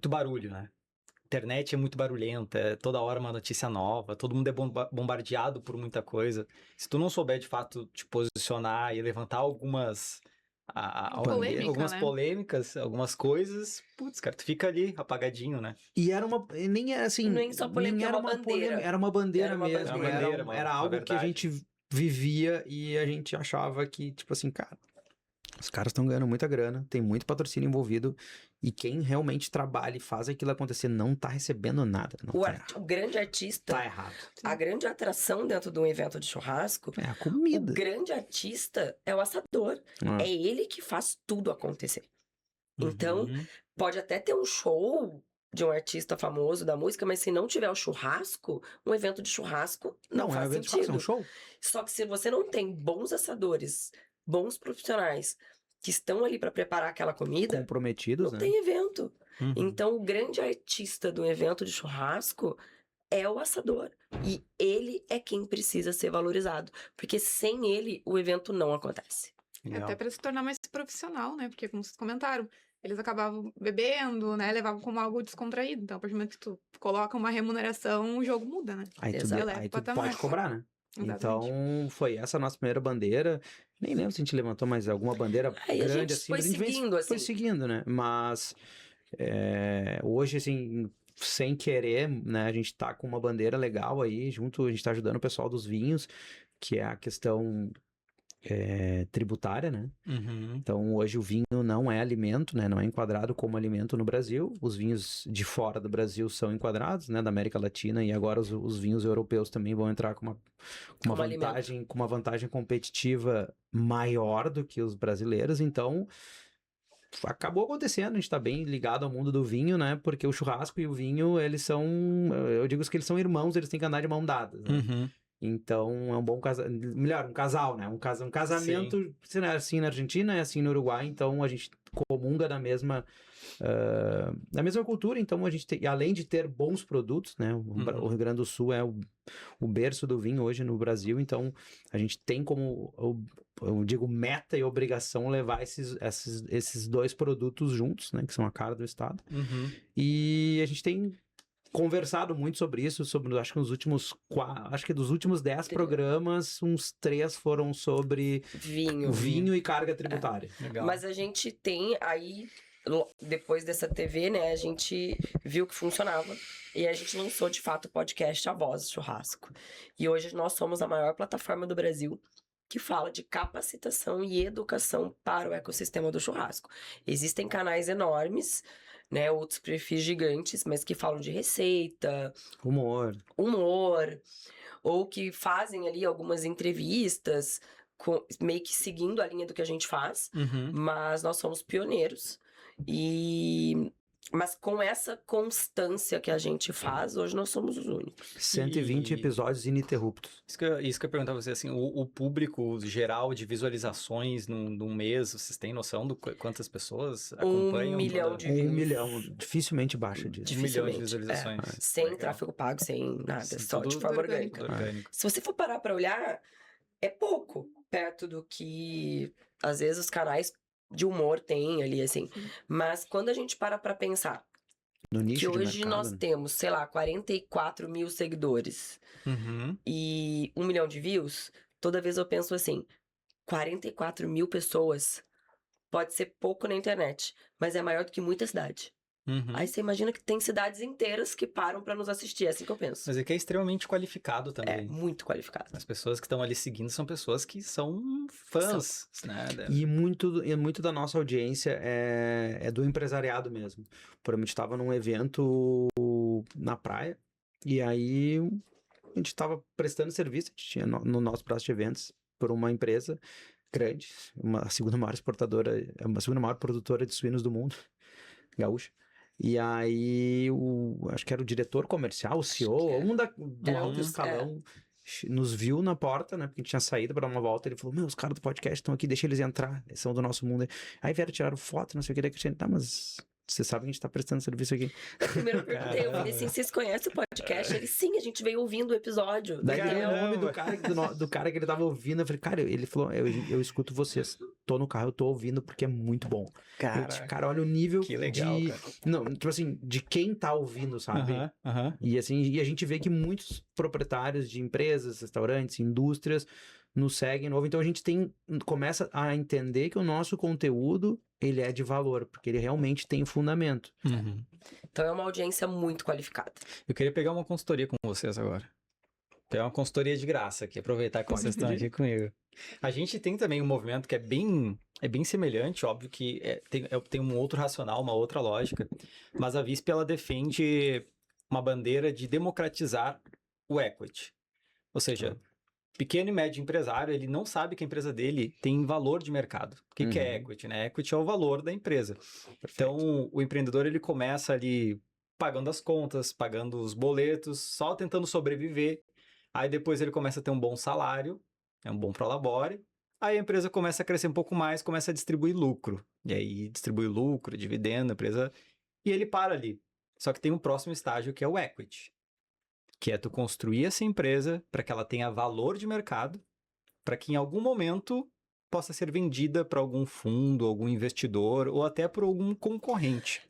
barulho, né? Internet é muito barulhenta, é toda hora uma notícia nova, todo mundo é bombardeado por muita coisa. Se tu não souber, de fato, te posicionar e levantar algumas polêmicas, algumas coisas, putz, cara, tu fica ali apagadinho, né? E era nem era assim, Nem só polêmica, nem era uma bandeira. polêmica, era uma bandeira Era uma mesmo. bandeira. Era algo que a gente vivia e a gente achava que, tipo assim, cara, os caras estão ganhando muita grana, tem muito patrocínio envolvido e quem realmente trabalha e faz aquilo acontecer não tá recebendo nada. Não tá errado. O grande artista, Tá errado. a grande atração dentro de um evento de churrasco, É a o comida. grande artista é o assador. É ele que faz tudo acontecer. Então, Uhum. pode até ter um show de um artista famoso da música, mas se não tiver o churrasco, um evento de churrasco não é um faz evento de sentido. churrasco, é um show. Só que se você não tem bons assadores, bons profissionais que estão ali para preparar aquela comida, Comprometidos, não né? tem evento. Uhum. Então, o grande artista do evento de churrasco é o assador. E ele é quem precisa ser valorizado. Porque sem ele, o evento não acontece. Legal. Até para se tornar mais profissional, né? Porque, como vocês comentaram, eles acabavam bebendo, né? Levavam como algo descontraído. Então, a partir do momento que tu coloca uma remuneração, o jogo muda, né? Aí tu, Exato. Eleva aí o tu patamar. pode cobrar, né? Exatamente. Então, foi essa a nossa primeira bandeira. Nem lembro se a gente levantou mais alguma bandeira Aí a grande gente assim. foi mas a gente seguindo, foi assim. seguindo, né? Mas hoje, assim, sem querer, né? A gente tá com uma bandeira legal aí, junto, a gente tá ajudando o pessoal dos vinhos, que é a questão tributária, né? Uhum. Então, hoje o vinho não é alimento, né? Não é enquadrado como alimento no Brasil. Os vinhos de fora do Brasil são enquadrados, né? Da América Latina, e agora os vinhos europeus também vão entrar com uma Como vantagem competitiva maior do que os brasileiros. Então, acabou acontecendo. A gente tá bem ligado ao mundo do vinho, né? Porque o churrasco e o vinho, eles são... Eu digo que eles são irmãos, eles têm que andar de mão dadas, né? Uhum. Então, é um bom casal, melhor, um casal, né? Um casamento, se não é assim na Argentina, é assim no Uruguai, então a gente comunga da mesma cultura, então a gente tem, além de ter bons produtos, né? O Rio Grande do Sul é o berço do vinho hoje no Brasil, então a gente tem como, eu digo, meta e obrigação levar esses dois produtos juntos, né? Que são a cara do estado. Uhum. E a gente tem conversado muito sobre isso, acho que nos últimos dos últimos 10 programas, uns 3 foram sobre vinho e carga tributária. Legal. Mas a gente tem aí, depois dessa TV, né, a gente viu que funcionava e a gente lançou de fato o podcast A Voz Churrasco. E hoje nós somos a maior plataforma do Brasil que fala de capacitação e educação para o ecossistema do churrasco. Existem canais enormes, né, outros perfis gigantes, mas que falam de receita, humor, ou que fazem ali algumas entrevistas, meio que seguindo a linha do que a gente faz, mas nós somos pioneiros. Mas com essa constância que a gente faz, hoje nós somos os únicos. 120 episódios ininterruptos. Isso que eu ia perguntar pra você, assim, o público geral de visualizações num mês, vocês têm noção de quantas pessoas acompanham? 1 milhão de views. 1 milhão, dificilmente baixa disso. 1 milhão de visualizações. Sem Legal. tráfego pago, sem nada, só tudo de forma orgânico. orgânica. Se você for parar pra olhar, é pouco perto do que, às vezes, os canais de humor têm ali, assim. Mas quando a gente para pra pensar No nicho que de hoje mercado, nós né? temos, sei lá, 44 mil seguidores Uhum. e 1 milhão de views, toda vez eu penso assim, 44 mil pessoas pode ser pouco na internet, mas é maior do que muita cidade. Uhum. Aí você imagina que tem cidades inteiras que param pra nos assistir, é assim que eu penso. Mas é que é extremamente qualificado É também. muito qualificado. As pessoas que estão ali seguindo são pessoas que são fãs, né? E muito da nossa audiência é do empresariado mesmo. Por exemplo, a gente estava num evento na praia, e aí a gente estava prestando serviço, a gente tinha no nosso braço de eventos, por uma empresa grande, a segunda maior exportadora, a segunda maior produtora de suínos do mundo, gaúcha. E aí, acho que era o diretor comercial, o CEO, do Era um alto dos- escalão, nos viu na porta, né? Porque a gente tinha saído pra dar uma volta. Ele falou: Meu, os caras do podcast estão aqui, deixa eles entrar, eles são do nosso mundo. Aí vieram, tiraram foto, não sei o que. Daí que a gente, tá, mas você sabe que a gente tá prestando serviço aqui. Primeiro eu perguntei, eu falei assim, vocês conhecem o podcast? Ele, sim, a gente veio ouvindo o episódio. Daí deu entendeu? o nome do cara que ele tava ouvindo. Eu falei, cara, ele falou: Eu escuto vocês. Tô no carro, eu tô ouvindo porque é muito bom. Cara, olha o nível que legal, de. cara. Não, tipo assim, de quem tá ouvindo, sabe? Aham. E assim, e a gente vê que muitos proprietários de empresas, restaurantes, indústrias nos seguem novo. Então a gente começa a entender que o nosso conteúdo, ele é de valor, porque ele realmente tem fundamento. Uhum. Então é uma audiência muito qualificada. Eu queria pegar uma consultoria com vocês agora. Pegar uma consultoria de graça aqui, aproveitar que vocês estão aqui comigo. A gente tem também um movimento que é bem semelhante, óbvio que tem um outro racional, uma outra lógica, mas a Visp, ela defende uma bandeira de democratizar o equity. Ou seja, pequeno e médio empresário, ele não sabe que a empresa dele tem valor de mercado. O que é equity, né? Equity é o valor da empresa. Então, o empreendedor, ele começa ali pagando as contas, pagando os boletos, só tentando sobreviver. Aí depois ele começa a ter um bom salário, é um bom prolabore. Aí a empresa começa a crescer um pouco mais, começa a distribuir lucro. E aí distribui lucro, dividendo, a empresa... E ele para ali. Só que tem um próximo estágio que é o equity, que é tu construir essa empresa para que ela tenha valor de mercado, para que em algum momento possa ser vendida para algum fundo, algum investidor ou até por algum concorrente.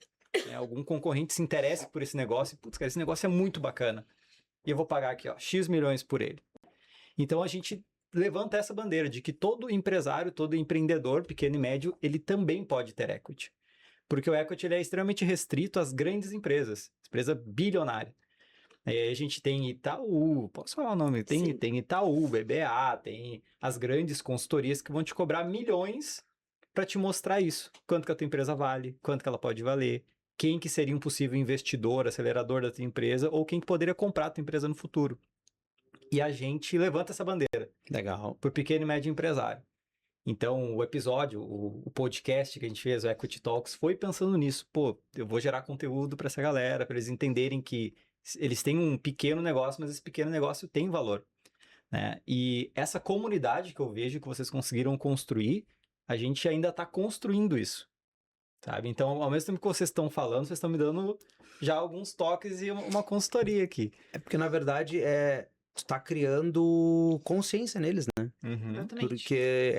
Algum concorrente se interesse por esse negócio e, putz, cara, esse negócio é muito bacana. E eu vou pagar aqui, ó, X milhões por ele. Então a gente levanta essa bandeira de que todo empresário, todo empreendedor, pequeno e médio, ele também pode ter equity. Porque o equity ele é extremamente restrito às grandes empresas, empresa bilionária. Aí a gente tem Itaú, posso falar o nome? Tem Itaú, BBA, tem as grandes consultorias que vão te cobrar milhões para te mostrar isso. Quanto que a tua empresa vale, quanto que ela pode valer, quem que seria um possível investidor, acelerador da tua empresa, ou quem que poderia comprar a tua empresa no futuro. E a gente levanta essa bandeira. Legal. Por pequeno e médio empresário. Então, o episódio, o podcast que a gente fez, o Equity Talks, foi pensando nisso. Pô, eu vou gerar conteúdo para essa galera, para eles entenderem que eles têm um pequeno negócio, mas esse pequeno negócio tem valor, né? E essa comunidade que eu vejo que vocês conseguiram construir, a gente ainda está construindo isso, sabe? Então, ao mesmo tempo que vocês estão falando, vocês estão me dando já alguns toques e uma consultoria aqui. É porque, na verdade, tu tá criando consciência neles, né? Exatamente. Porque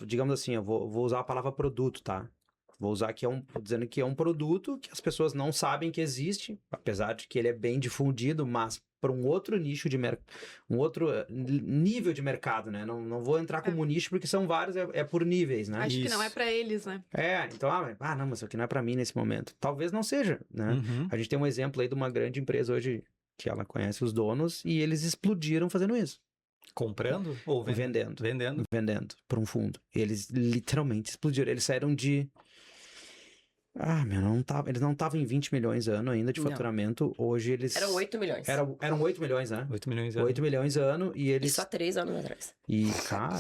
digamos assim, eu vou usar a palavra produto, tá? Vou usar que tô dizendo que é um produto que as pessoas não sabem que existe, apesar de que ele é bem difundido, mas para um outro nicho de mercado, um outro nível de mercado, né? Não vou entrar como nicho porque são vários, é por níveis, né? Acho que não é pra eles, né? Então, não, mas isso aqui não é para mim nesse momento. Talvez não seja, né? A gente tem um exemplo aí de uma grande empresa hoje que ela conhece os donos e eles explodiram fazendo isso. Comprando ou vendendo? Vendendo para um fundo. Eles literalmente explodiram. Eles saíram de... eles não estavam em 20 milhões ano ainda de Não. faturamento. Hoje eles... Eram 8 milhões. Eram 8 milhões, né? 8 milhões de 8 milhões ano e eles... Isso há 3 anos atrás. E, cara,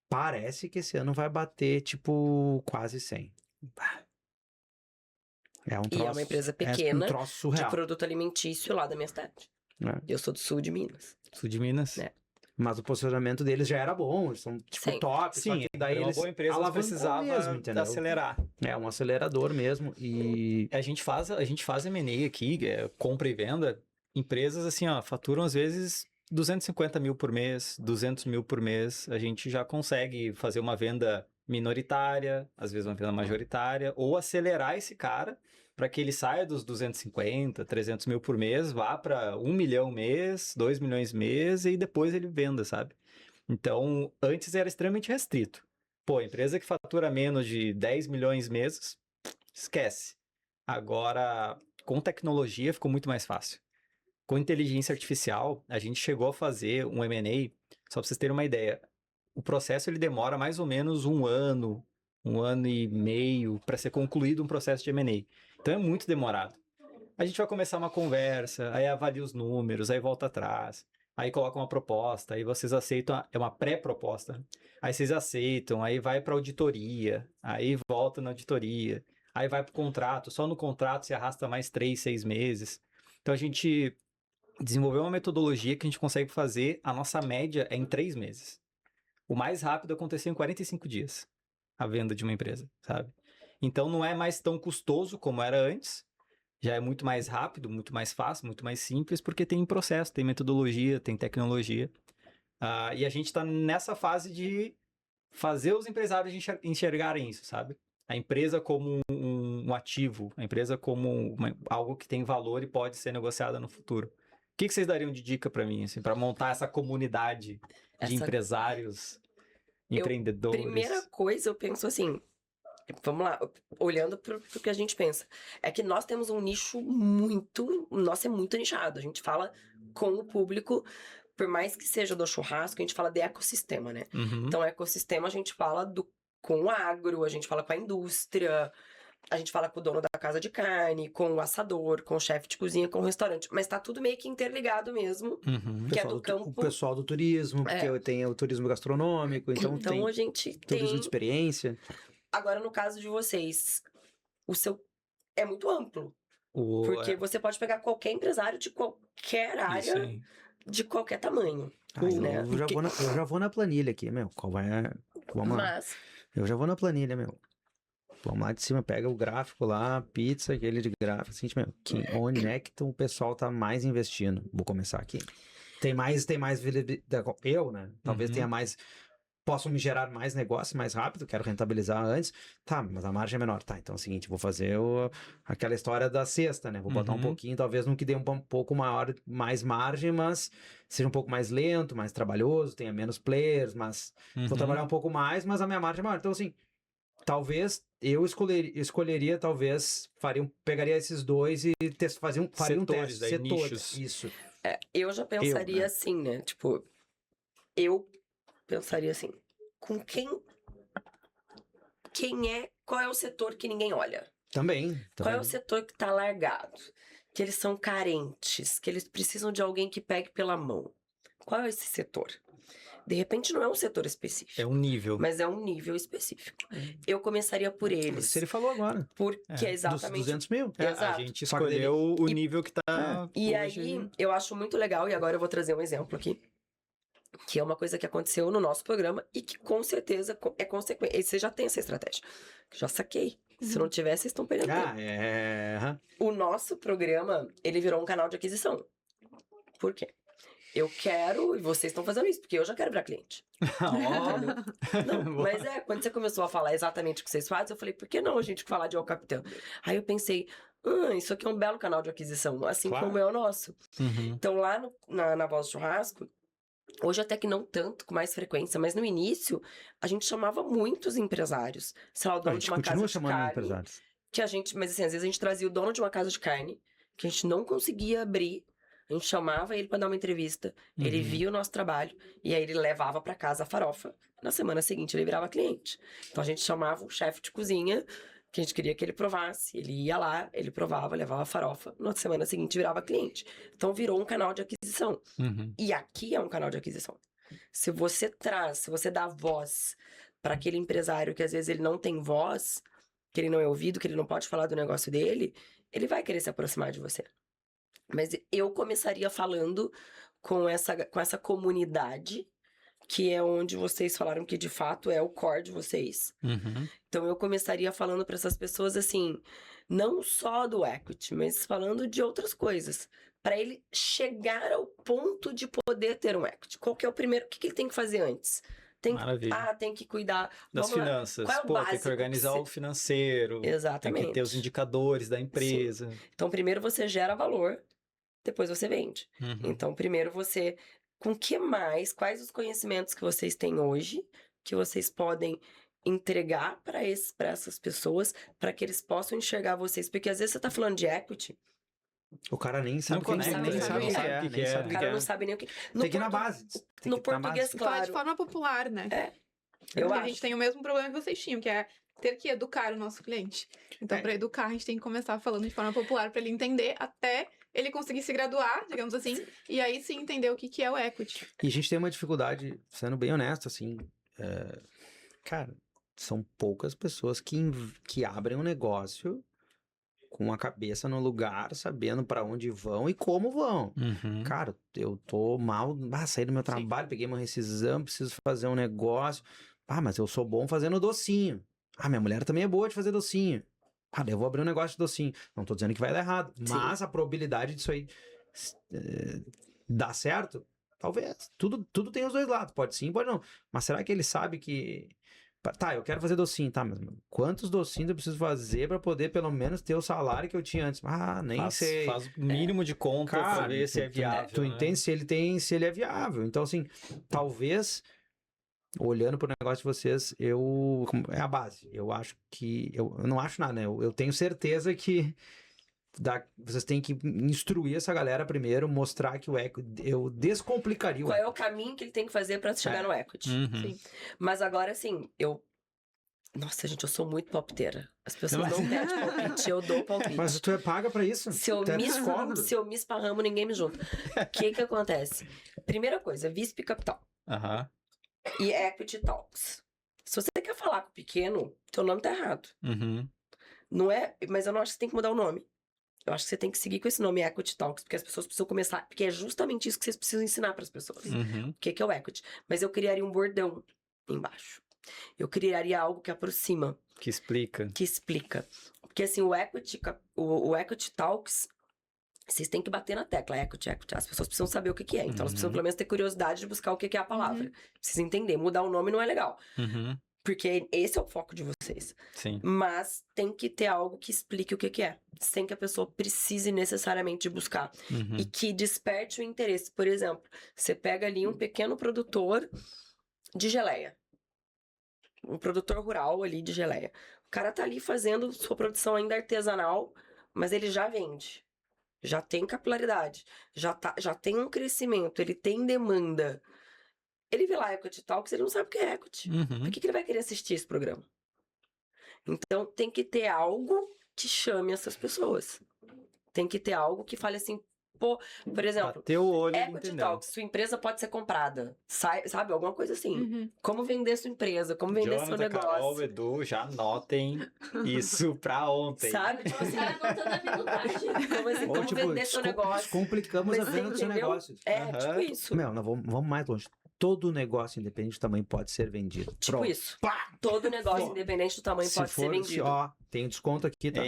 parece que esse ano vai bater, tipo, quase 100. É um troço... E é uma empresa É pequena um troço de surreal. produto alimentício lá da minha cidade. É. Eu sou do sul de Minas. Sul de Minas. É. Mas o posicionamento deles já era bom, eles são, tipo, Sim. top. só Sim, que daí era uma eles boa empresa, mas alavancou precisava mesmo, entendeu? acelerar. É um acelerador mesmo e... A gente faz M&A aqui, compra e venda, empresas assim, ó, faturam às vezes 250 mil por mês, 200 mil por mês, a gente já consegue fazer uma venda minoritária, às vezes uma venda majoritária, ou acelerar esse cara para que ele saia dos 250, 300 mil por mês, vá para 1 milhão mês, 2 milhões mês e depois ele venda, sabe? Então, antes era extremamente restrito. Pô, empresa que fatura menos de 10 milhões meses, esquece. Agora, com tecnologia ficou muito mais fácil. Com inteligência artificial, a gente chegou a fazer um M&A, só para vocês terem uma ideia. O processo ele demora mais ou menos um ano e meio para ser concluído um processo de M&A. Então é muito demorado. A gente vai começar uma conversa, aí avalia os números, aí volta atrás, aí coloca uma proposta, aí vocês aceitam, é uma pré-proposta. Aí vocês aceitam, aí vai para auditoria, aí volta na auditoria, aí vai pro contrato, só no contrato se arrasta mais 3, 6 meses. Então a gente desenvolveu uma metodologia que a gente consegue fazer, a nossa média é em 3 meses. O mais rápido aconteceu em 45 dias, a venda de uma empresa, sabe? Então não é mais tão custoso como era antes, já é muito mais rápido, muito mais fácil, muito mais simples, porque tem processo, tem metodologia, tem tecnologia. E a gente está nessa fase de fazer os empresários enxergarem isso, sabe? A empresa como um ativo, a empresa como algo que tem valor e pode ser negociada no futuro. O que vocês dariam de dica para mim, assim, para montar essa comunidade de empresários, empreendedores? Primeira coisa, eu penso assim, vamos lá, olhando para o que a gente pensa, é que nós temos um nicho o nosso é muito nichado, a gente fala com o público, por mais que seja do churrasco, a gente fala de ecossistema, né? Uhum. Então, ecossistema a gente fala com o agro, a gente fala com a indústria, a gente fala com o dono da casa de carne, com o assador, com o chefe de cozinha, com o restaurante. Mas tá tudo meio que interligado mesmo, Uhum. que é do campo. O pessoal do turismo, porque tem o turismo gastronômico, então tem a gente turismo tem... de experiência. Agora, no caso de vocês, o seu é muito amplo. Porque você pode pegar qualquer empresário de qualquer área, de qualquer tamanho. Né? Eu já vou na planilha aqui, meu. Vamos lá. Eu já vou na planilha, meu. Vamos lá de cima, pega o gráfico lá, pizza, aquele de gráfico, assim, meu, onde é que o pessoal tá mais investindo? Vou começar aqui. Tem mais eu, né? Talvez tenha mais, posso me gerar mais negócio mais rápido, quero rentabilizar antes. Tá, mas a margem é menor. Tá, então é o seguinte, vou fazer aquela história da cesta, né? Vou botar um pouquinho, talvez no que dê um pouco maior, mais margem, mas seja um pouco mais lento, mais trabalhoso, tenha menos players, mas vou trabalhar um pouco mais, mas a minha margem é maior. Então, assim, talvez eu escolheria, talvez, pegaria esses dois e faria um teste. Setores, nichos. Isso. Eu já pensaria assim, né? Tipo, eu pensaria assim, com qual é o setor que ninguém olha? Também. Qual é o setor que tá largado? Que eles são carentes, que eles precisam de alguém que pegue pela mão. Qual é esse setor? De repente não é um setor específico. É um nível. Mas é um nível específico. Eu começaria por eles. Isso ele falou agora. Porque é exatamente... Dos 200 mil. Exato. A gente escolheu o nível que tá... E aí, eu acho muito legal, e agora eu vou trazer um exemplo aqui, que é uma coisa que aconteceu no nosso programa e que com certeza é consequência. Você já tem essa estratégia. Já saquei. Se não tiver, vocês estão perdendo tempo. O nosso programa, ele virou um canal de aquisição. Por quê? Eu quero, e vocês estão fazendo isso, porque eu já quero virar cliente. Não, mas quando você começou a falar exatamente o que vocês fazem, eu falei, por que não a gente falar de El Capitão? Aí eu pensei, isso aqui é um belo canal de aquisição, assim como é o nosso. Então lá na Voz do Churrasco, hoje até que não tanto, com mais frequência, mas no início, a gente chamava muitos empresários. Sei lá, o dono de uma casa de carne. Empresários. Mas assim, às vezes a gente trazia o dono de uma casa de carne, que a gente não conseguia abrir. A gente chamava ele para dar uma entrevista, ele via o nosso trabalho e aí ele levava para casa a farofa. Na semana seguinte ele virava cliente. Então a gente chamava o chefe de cozinha, que a gente queria que ele provasse. Ele ia lá, ele provava, levava a farofa. Na semana seguinte virava cliente. Então virou um canal de aquisição. E aqui é um canal de aquisição. Se você dá voz para aquele empresário que às vezes ele não tem voz, que ele não é ouvido, que ele não pode falar do negócio dele, ele vai querer se aproximar de você. Mas eu começaria falando com essa comunidade, que é onde vocês falaram que de fato é o core de vocês. Então eu começaria falando para essas pessoas assim, não só do equity, mas falando de outras coisas, para ele chegar ao ponto de poder ter um equity. Qual que é o primeiro? O que ele tem que fazer antes? Tem que cuidar das finanças. Qual é o tem que organizar o financeiro. Exatamente. Tem que ter os indicadores da empresa. Sim. Então, primeiro você gera valor, depois você vende. Então, primeiro você... Quais os conhecimentos que vocês têm hoje, que vocês podem entregar para essas pessoas, para que eles possam enxergar vocês? Porque às vezes você tá falando de equity... O cara nem sabe o que é. O cara não sabe nem o que... Tem que ir na base. No português, claro. Falar de forma popular, né? A gente tem o mesmo problema que vocês tinham, que é ter que educar o nosso cliente. Então, para educar, a gente tem que começar falando de forma popular para ele entender até ele conseguir se graduar, digamos assim, e aí sim entender o que é o equity. E a gente tem uma dificuldade, sendo bem honesto, assim, cara, são poucas pessoas que abrem um negócio com a cabeça no lugar, sabendo para onde vão e como vão. Uhum. Cara, eu tô mal, saí do meu trabalho, peguei uma rescisão, preciso fazer um negócio. Mas eu sou bom fazendo docinho. Minha mulher também é boa de fazer docinho. Daí eu vou abrir um negócio de docinho. Não tô dizendo que vai dar errado, mas a probabilidade disso aí dar certo, talvez. Tudo tem os dois lados. Pode sim, pode não. Mas será que ele sabe que... Tá, eu quero fazer docinho, tá, mas quantos docinhos eu preciso fazer pra poder pelo menos ter o salário que eu tinha antes? Nem sei. Faz o mínimo de conta pra ver se é viável. Tu entende se ele é viável. Então, assim, talvez, olhando pro negócio de vocês, é a base. Eu acho que, eu não acho nada, né? Eu tenho certeza que vocês têm que instruir essa galera primeiro, mostrar que o equity, eu descomplicaria o Qual é o caminho que ele tem que fazer pra chegar no equity. Uhum. Mas agora, assim, Nossa, gente, eu sou muito palpiteira. As pessoas não pedem palpite, eu dou palpite. Mas tu é paga pra isso? Se eu me esparramo, ninguém me junta. O que acontece? Primeira coisa, VISP Capital. Aham. E Equity Talks. Se você quer falar com o pequeno, teu nome tá errado. Uhum. Não é... Mas eu não acho que você tem que mudar o nome. Eu acho que você tem que seguir com esse nome Equity Talks, porque as pessoas precisam começar... Porque é justamente isso que vocês precisam ensinar para as pessoas. Uhum. O que é o Equity? Mas eu criaria um bordão embaixo. Eu criaria algo que aproxima. Que explica. Que explica. Porque assim, o Equity Talks... Vocês têm que bater na tecla, equity. As pessoas precisam saber o que é. Então, elas precisam pelo menos ter curiosidade de buscar o que é a palavra. Precisa entender. Mudar o nome não é legal. Uhum. Porque esse é o foco de vocês. Sim. Mas tem que ter algo que explique o que é. Sem que a pessoa precise necessariamente buscar. Uhum. E que desperte o interesse. Por exemplo, você pega ali um pequeno produtor de geleia. Um produtor rural ali de geleia. O cara tá ali fazendo sua produção ainda artesanal, mas ele já vende. Já tem capilaridade. Já tem um crescimento. Ele tem demanda. Ele vê lá Equity Talks, ele não sabe o que é Equity. Uhum. Por que ele vai querer assistir esse programa? Então, tem que ter algo que chame essas pessoas. Tem que ter algo que fale assim, por exemplo, Bateu o olho, Equity entendeu? Talks, sua empresa pode ser comprada. Sabe? Alguma coisa assim. Uhum. Como vender sua empresa, como vender seu Jonathan, negócio. Carol, Edu, já anotem isso pra ontem. Sabe? Tipo assim, anotando a minutagem. como vender seu negócio. Descomplicamos a Mas venda do seu entendeu? negócio. É, tipo isso. Vamos mais longe. Todo negócio independente do tamanho pode ser vendido. Tipo Pronto. isso. Todo negócio, independente do tamanho, pode ser vendido. Tem um desconto aqui, tá?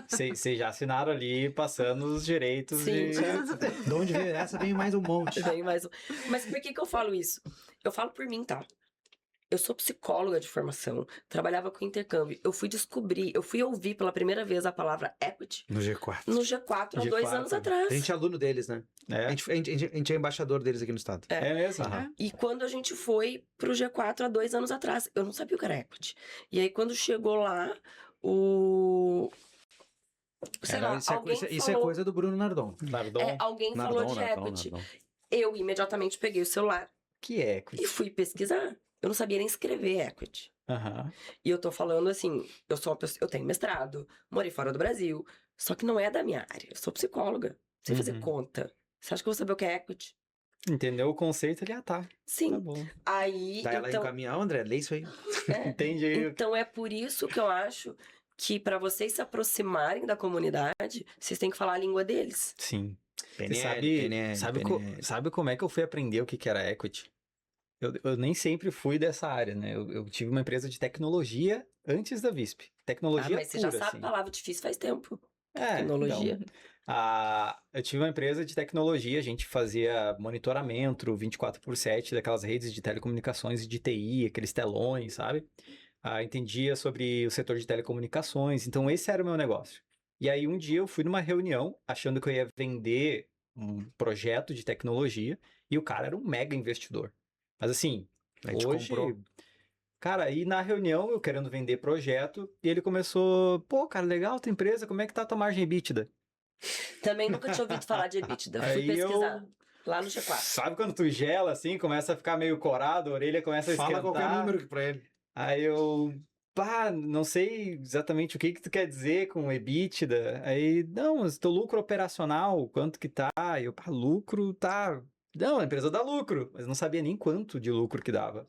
Vocês já assinaram ali, passando os direitos Sim, de... De onde veio essa, vem mais um monte. Mas por que eu falo isso? Eu falo por mim, tá? Eu sou psicóloga de formação, trabalhava com intercâmbio. Eu fui ouvir pela primeira vez a palavra equity No G4. no G4 há 2 anos atrás. A gente é aluno deles, né? É, A gente é embaixador deles aqui no estado. é mesmo? Aham. E quando a gente foi pro G4 há 2 anos atrás, eu não sabia o que era equity. E aí, quando chegou lá, sei lá, alguém Isso é falou... coisa do Bruno Nardon. Nardon? Alguém falou de equity. Eu imediatamente peguei o celular Que equity? e fui pesquisar. Eu não sabia nem escrever equity. Aham. E eu tô falando assim, eu sou uma pessoa, eu tenho mestrado, morei fora do Brasil, só que não é da minha área. Eu sou psicóloga, sei fazer conta. Você acha que eu vou saber o que é equity? Entendeu o conceito ali? Tá Sim. bom. Aí, Daí ela encaminha, André, lê isso aí. Entendi aí. então é por isso que eu acho que pra vocês se aproximarem da comunidade, vocês têm que falar a língua deles. Sim. PNL, Sabe como é que eu fui aprender o que era equity? Eu nem sempre fui dessa área, né? Eu tive uma empresa de tecnologia antes da VISP. Tecnologia Mas você pura, já sabe assim. palavra difícil faz tempo. É, Tecnologia. então, eu tive uma empresa de tecnologia, a gente fazia monitoramento 24/7 daquelas redes de telecomunicações e de TI, aqueles telões, sabe? Entendia sobre o setor de telecomunicações, então esse era o meu negócio. E aí um dia eu fui numa reunião achando que eu ia vender um projeto de tecnologia e o cara era um mega investidor. Mas assim, A gente hoje... comprou. Cara, aí na reunião, eu querendo vender projeto, e ele começou, pô, cara, legal tua empresa, como é que tá a tua margem EBITDA? Também nunca tinha ouvido falar de EBITDA. Fui Aí pesquisar lá no G4. Sabe quando tu gela assim, começa a ficar meio corado, a orelha começa a esquentar? Fala qualquer número pra ele. Aí eu, não sei exatamente o que tu quer dizer com EBITDA. Aí, não, mas teu lucro operacional, quanto que tá? E eu, lucro tá... Não, a empresa dá lucro, mas não sabia nem quanto de lucro que dava.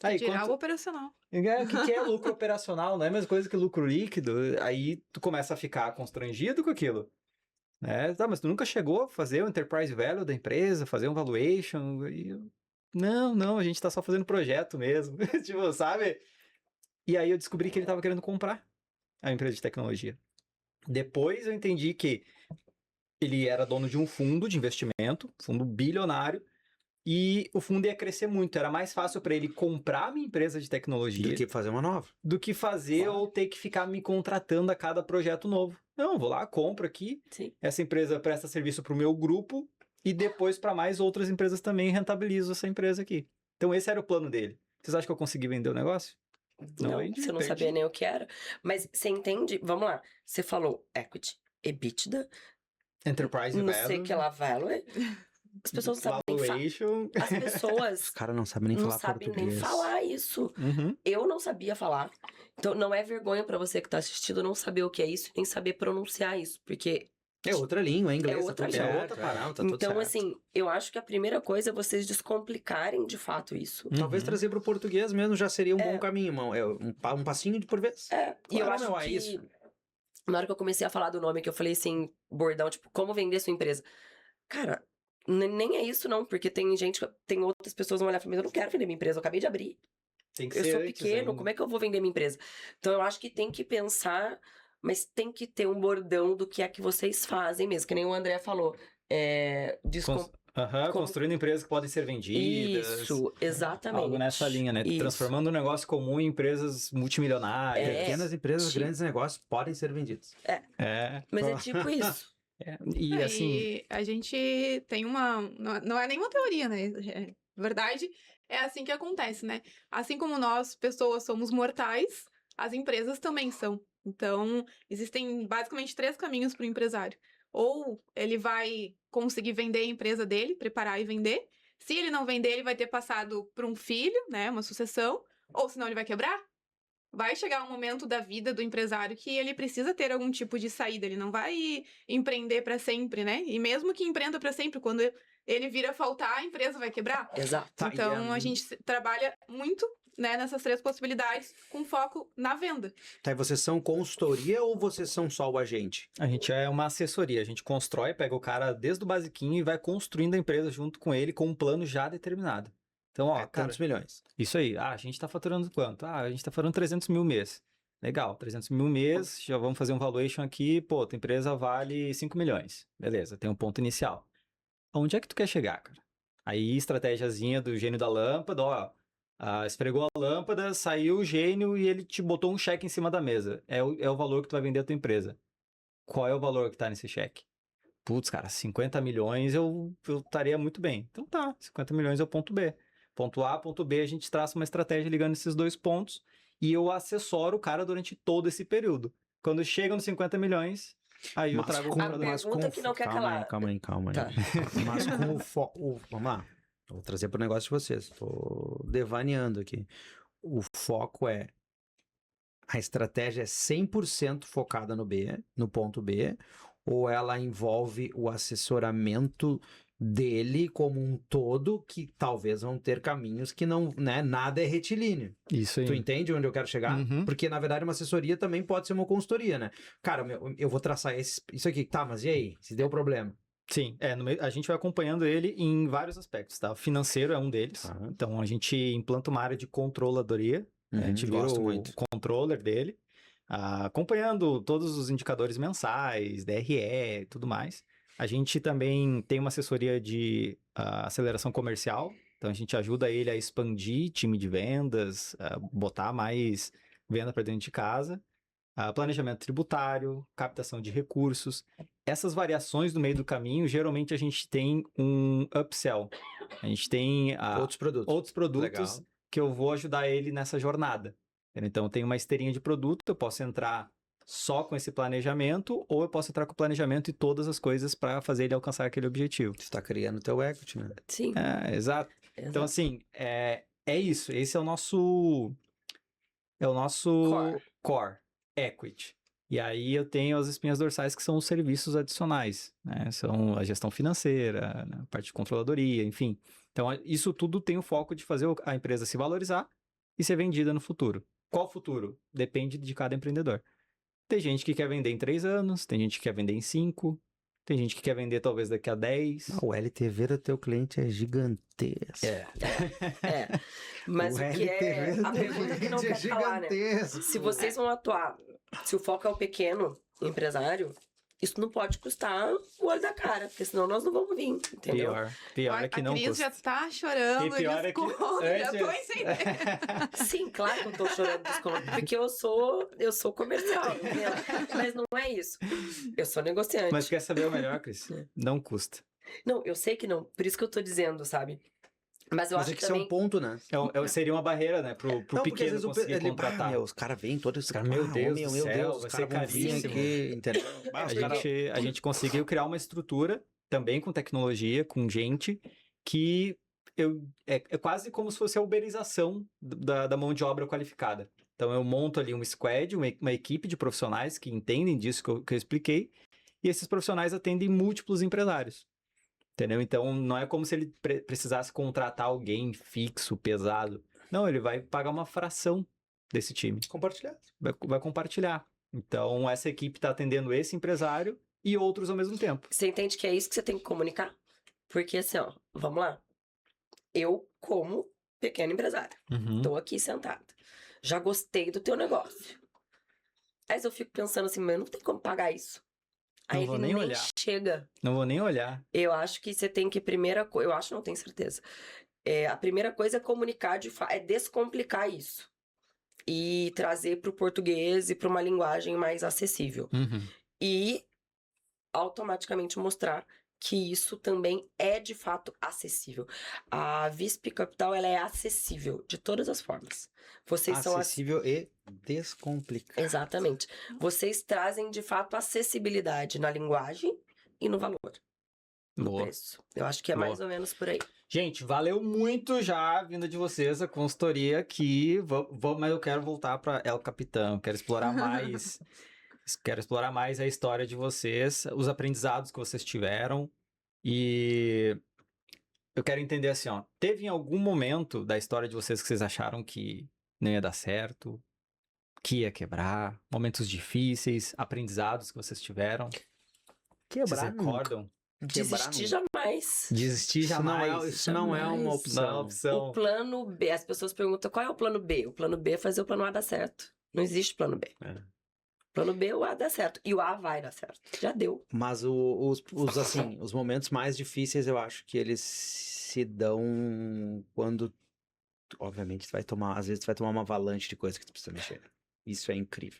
Aí, Tirar o operacional. O que é lucro operacional? Não é a mesma coisa que lucro líquido. Aí tu começa a ficar constrangido com aquilo. Né? Tá, mas tu nunca chegou a fazer o enterprise value da empresa, fazer um valuation? Não, a gente tá só fazendo projeto mesmo. Tipo, sabe? E aí eu descobri que ele tava querendo comprar a empresa de tecnologia. Depois eu entendi que ele era dono de um fundo de investimento, fundo bilionário, e o fundo ia crescer muito. Era mais fácil para ele comprar a minha empresa de tecnologia Do que fazer uma nova. do que fazer ou ter que ficar me contratando a cada projeto novo. Não, vou lá, compro aqui. Sim. Essa empresa presta serviço para o meu grupo e depois para mais outras empresas também rentabilizo essa empresa aqui. Então esse era o plano dele. Vocês acham que eu consegui vender o negócio? Não, vendi, você não perdi. sabia nem o que era. Mas você entende? Vamos lá. Você falou equity, EBITDA, Enterprise não sei value, o que lá, value. As pessoas não sabem nem falar. valuation. As pessoas Os caras não sabem nem não falar sabem português. nem falar isso. Uhum. Eu não sabia falar. Então não é vergonha pra você que tá assistindo não saber o que é isso, nem saber pronunciar isso. Porque É outra língua, é inglês. É outra tá tudo língua. certo, É outra parada, tá tudo então, certo. assim, eu acho que a primeira coisa é vocês descomplicarem de fato isso. Talvez Uhum. trazer pro português mesmo já seria um bom caminho, irmão. É um passinho de por vez. E eu Claro, acho meu, é que isso. na hora que eu comecei a falar do nome, que eu falei assim, bordão, tipo, como vender sua empresa? Cara, nem é isso não, porque tem outras pessoas que vão olhar e falar, mas eu não quero vender minha empresa, eu acabei de abrir. Tem que Eu ser sou antes pequeno, ainda. como é que eu vou vender minha empresa? Então eu acho que tem que pensar, mas tem que ter um bordão do que é que vocês fazem mesmo, que nem o André falou. Aham, como- construindo empresas que podem ser vendidas. Isso, exatamente. Algo nessa linha, né? Isso. Transformando um negócio comum em empresas multimilionárias. Pequenas empresas, Tipo- grandes negócios podem ser vendidos. É. Mas é tipo isso. E assim, E a gente tem uma. Não é nenhuma teoria, né? Na verdade, é assim que acontece, né? Assim como nós, pessoas, somos mortais, as empresas também são. Então, existem basicamente 3 caminhos para o empresário. Ou ele vai conseguir vender a empresa dele, preparar e vender. Se ele não vender, ele vai ter passado para um filho, né? Uma sucessão. Ou senão ele vai quebrar. Vai chegar um momento da vida do empresário que ele precisa ter algum tipo de saída. Ele não vai empreender para sempre, né? E mesmo que empreenda para sempre, quando ele vir a faltar, a empresa vai quebrar. Exato. Tá, Então, a gente trabalha muito, né, nessas 3 possibilidades, com foco na venda. Tá, e vocês são consultoria ou vocês são só o agente? a gente é uma assessoria. A gente constrói, pega o cara desde o basiquinho e vai construindo a empresa junto com ele com um plano já determinado. Então, ó, cara, Tantos milhões. isso aí. A gente tá faturando quanto? A gente tá faturando 300 mil mês. Legal, 300 mil mês, já vamos fazer um valuation aqui. Pô, tua empresa vale 5 milhões. Beleza, tem um ponto inicial. Aonde é que tu quer chegar, cara? Aí, estratégiazinha do gênio da lâmpada, ó. Esfregou a lâmpada, saiu o gênio e ele te botou um cheque em cima da mesa. É o valor que tu vai vender a tua empresa. Qual é o valor que tá nesse cheque? Putz, cara, 50 milhões eu estaria muito bem. Então tá, 50 milhões é o ponto B. Ponto A, ponto B, a gente traça uma estratégia ligando esses 2 pontos e eu assessoro o cara durante todo esse período. Quando chega nos 50 milhões, aí eu trago o comprador. pergunta que não quer calar. Calma aí. Tá. Mas com o foco... Vamos lá. Vou trazer pro negócio de vocês. Tô devaneando aqui. O foco é... A estratégia é 100% focada no B, no ponto B, ou ela envolve o assessoramento dele como um todo, que talvez vão ter caminhos que não, né, nada é retilíneo. Isso aí. Tu entende onde eu quero chegar? Uhum. Porque, na verdade, uma assessoria também pode ser uma consultoria, né? Cara, eu vou traçar isso aqui. Tá, mas e aí? Se deu problema? Sim, a gente vai acompanhando ele em vários aspectos, tá? O financeiro é um deles. Tá. Então, a gente implanta uma área de controladoria. A gente vira gosto o muito. controller dele, acompanhando todos os indicadores mensais, DRE e tudo mais. A gente também tem uma assessoria de aceleração comercial. Então, a gente ajuda ele a expandir time de vendas, botar mais venda para dentro de casa. Planejamento tributário, captação de recursos. Essas variações no meio do caminho, geralmente a gente tem um upsell. A gente tem outros produtos Legal. que eu vou ajudar ele nessa jornada. Então, eu tenho uma esteirinha de produto, eu posso entrar só com esse planejamento, ou eu posso entrar com o planejamento e todas as coisas para fazer ele alcançar aquele objetivo. Tu tá criando teu equity, né? Sim. Exato. Então, assim, é isso. Esse é o nosso core, equity. E aí eu tenho as espinhas dorsais que são os serviços adicionais, né? São a gestão financeira, a parte de controladoria, enfim. Então, isso tudo tem o foco de fazer a empresa se valorizar e ser vendida no futuro. Qual futuro? Depende de cada empreendedor. Tem gente que quer vender em 3 anos, tem gente que quer vender em 5, tem gente que quer vender talvez daqui a 10. O LTV do teu cliente é gigantesco. Mas o que é a pergunta que não quer calar, né? Se vocês vão atuar, se o foco é o pequeno empresário, isso não pode custar o olho da cara, porque senão nós não vamos vir, entendeu? Pior é que não custa. A Cris já tá chorando, E pior é que já tô entendendo. Sim, claro que eu tô chorando desconto, porque eu sou comercial, entendeu? Mas não é isso. Eu sou negociante. Mas quer saber o melhor, Cris? Não custa. Não, eu sei que não, por isso que eu tô dizendo, sabe? Mas eu acho que isso também... é um ponto, né? Seria uma barreira, né? Pro pequeno conseguir contratar. Os caras vêm todos, os caras, meu Deus do céu, vai ser caríssimo. Entendeu? A gente conseguiu criar uma estrutura, também com tecnologia, com gente, que é quase como se fosse a uberização da mão de obra qualificada. Então eu monto ali um squad, uma equipe de profissionais que entendem disso que eu expliquei, e esses profissionais atendem múltiplos empresários. Entendeu? Então, não é como se ele precisasse contratar alguém fixo, pesado. Não, ele vai pagar uma fração desse time. Compartilhar. Vai compartilhar. Então, essa equipe está atendendo esse empresário e outros ao mesmo tempo. Você entende que é isso que você tem que comunicar? Porque assim, ó, vamos lá. Eu, como pequeno empresário, tô aqui sentada. Já gostei do teu negócio. Aí eu fico pensando assim, mas eu não tem como pagar isso. Aí Não vou ele nem nem olhar. chega. Não vou nem olhar. Eu acho que você tem que, eu acho, não tenho certeza. A primeira coisa é comunicar, é descomplicar isso. E trazer para o português e para uma linguagem mais acessível. E automaticamente mostrar que isso também é, de fato, acessível. A Visp Capital, ela é acessível de todas as formas. Vocês são acessível e descomplicado. Exatamente. Vocês trazem, de fato, acessibilidade na linguagem e no valor. No preço. Eu acho que é mais ou menos por aí. Gente, valeu muito já a vinda de vocês, a consultoria aqui. Mas eu quero voltar para El Capitão. Quero explorar mais. Quero explorar mais a história de vocês, os aprendizados que vocês tiveram. E eu quero entender assim, ó. Teve em algum momento da história de vocês que vocês acharam que não ia dar certo, que ia quebrar, momentos difíceis, aprendizados que vocês tiveram? Quebrar, vocês recordam? Desistir jamais. Desistir jamais. Isso não é uma opção. Não é uma opção. O plano B, as pessoas perguntam qual é o plano B? O plano B é fazer o plano A dar certo. Não existe plano B. Plano B, o A dá certo. E o A vai dar certo. Já deu. Mas os momentos mais difíceis, eu acho que eles se dão quando, obviamente, às vezes tu vai tomar uma avalanche de coisas que tu precisa mexer. Isso é incrível.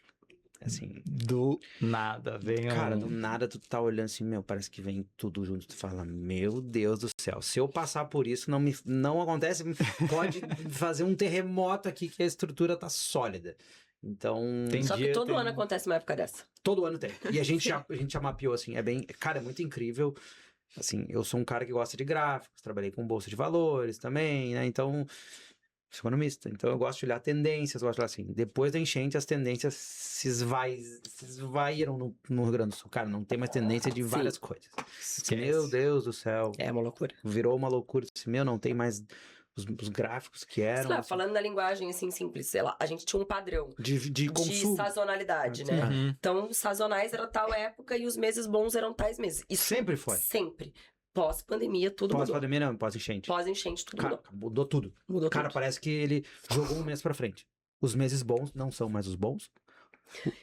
Assim, do nada, do nada tu tá olhando assim, parece que vem tudo junto. Tu fala, meu Deus do céu, se eu passar por isso, não acontece, pode fazer um terremoto aqui que a estrutura tá sólida. Então... Só que todo ano acontece uma época dessa. Todo ano tem. E a gente já mapeou, assim, cara, é muito incrível. Assim, eu sou um cara que gosta de gráficos, trabalhei com bolsa de valores também, né? Então, sou economista. Então, eu gosto de olhar tendências, gosto de olhar assim. Depois da enchente, as tendências se esvaíram no Rio Grande do Sul. Cara, não tem mais tendência de várias coisas. Meu Deus do céu. É uma loucura. Virou uma loucura. Não tem mais... Os gráficos que eram... Sei lá, falando na linguagem assim simples, sei lá, a gente tinha um padrão de consumo. De sazonalidade, né? Então, sazonais era tal época e os meses bons eram tais meses. Isso sempre foi. Sempre. Pós-pandemia, tudo mudou. Pós-pandemia não, pós-enchente. Pós-enchente, tudo mudou. Mudou tudo. Cara, parece que ele jogou um mês pra frente. Os meses bons não são mais os bons.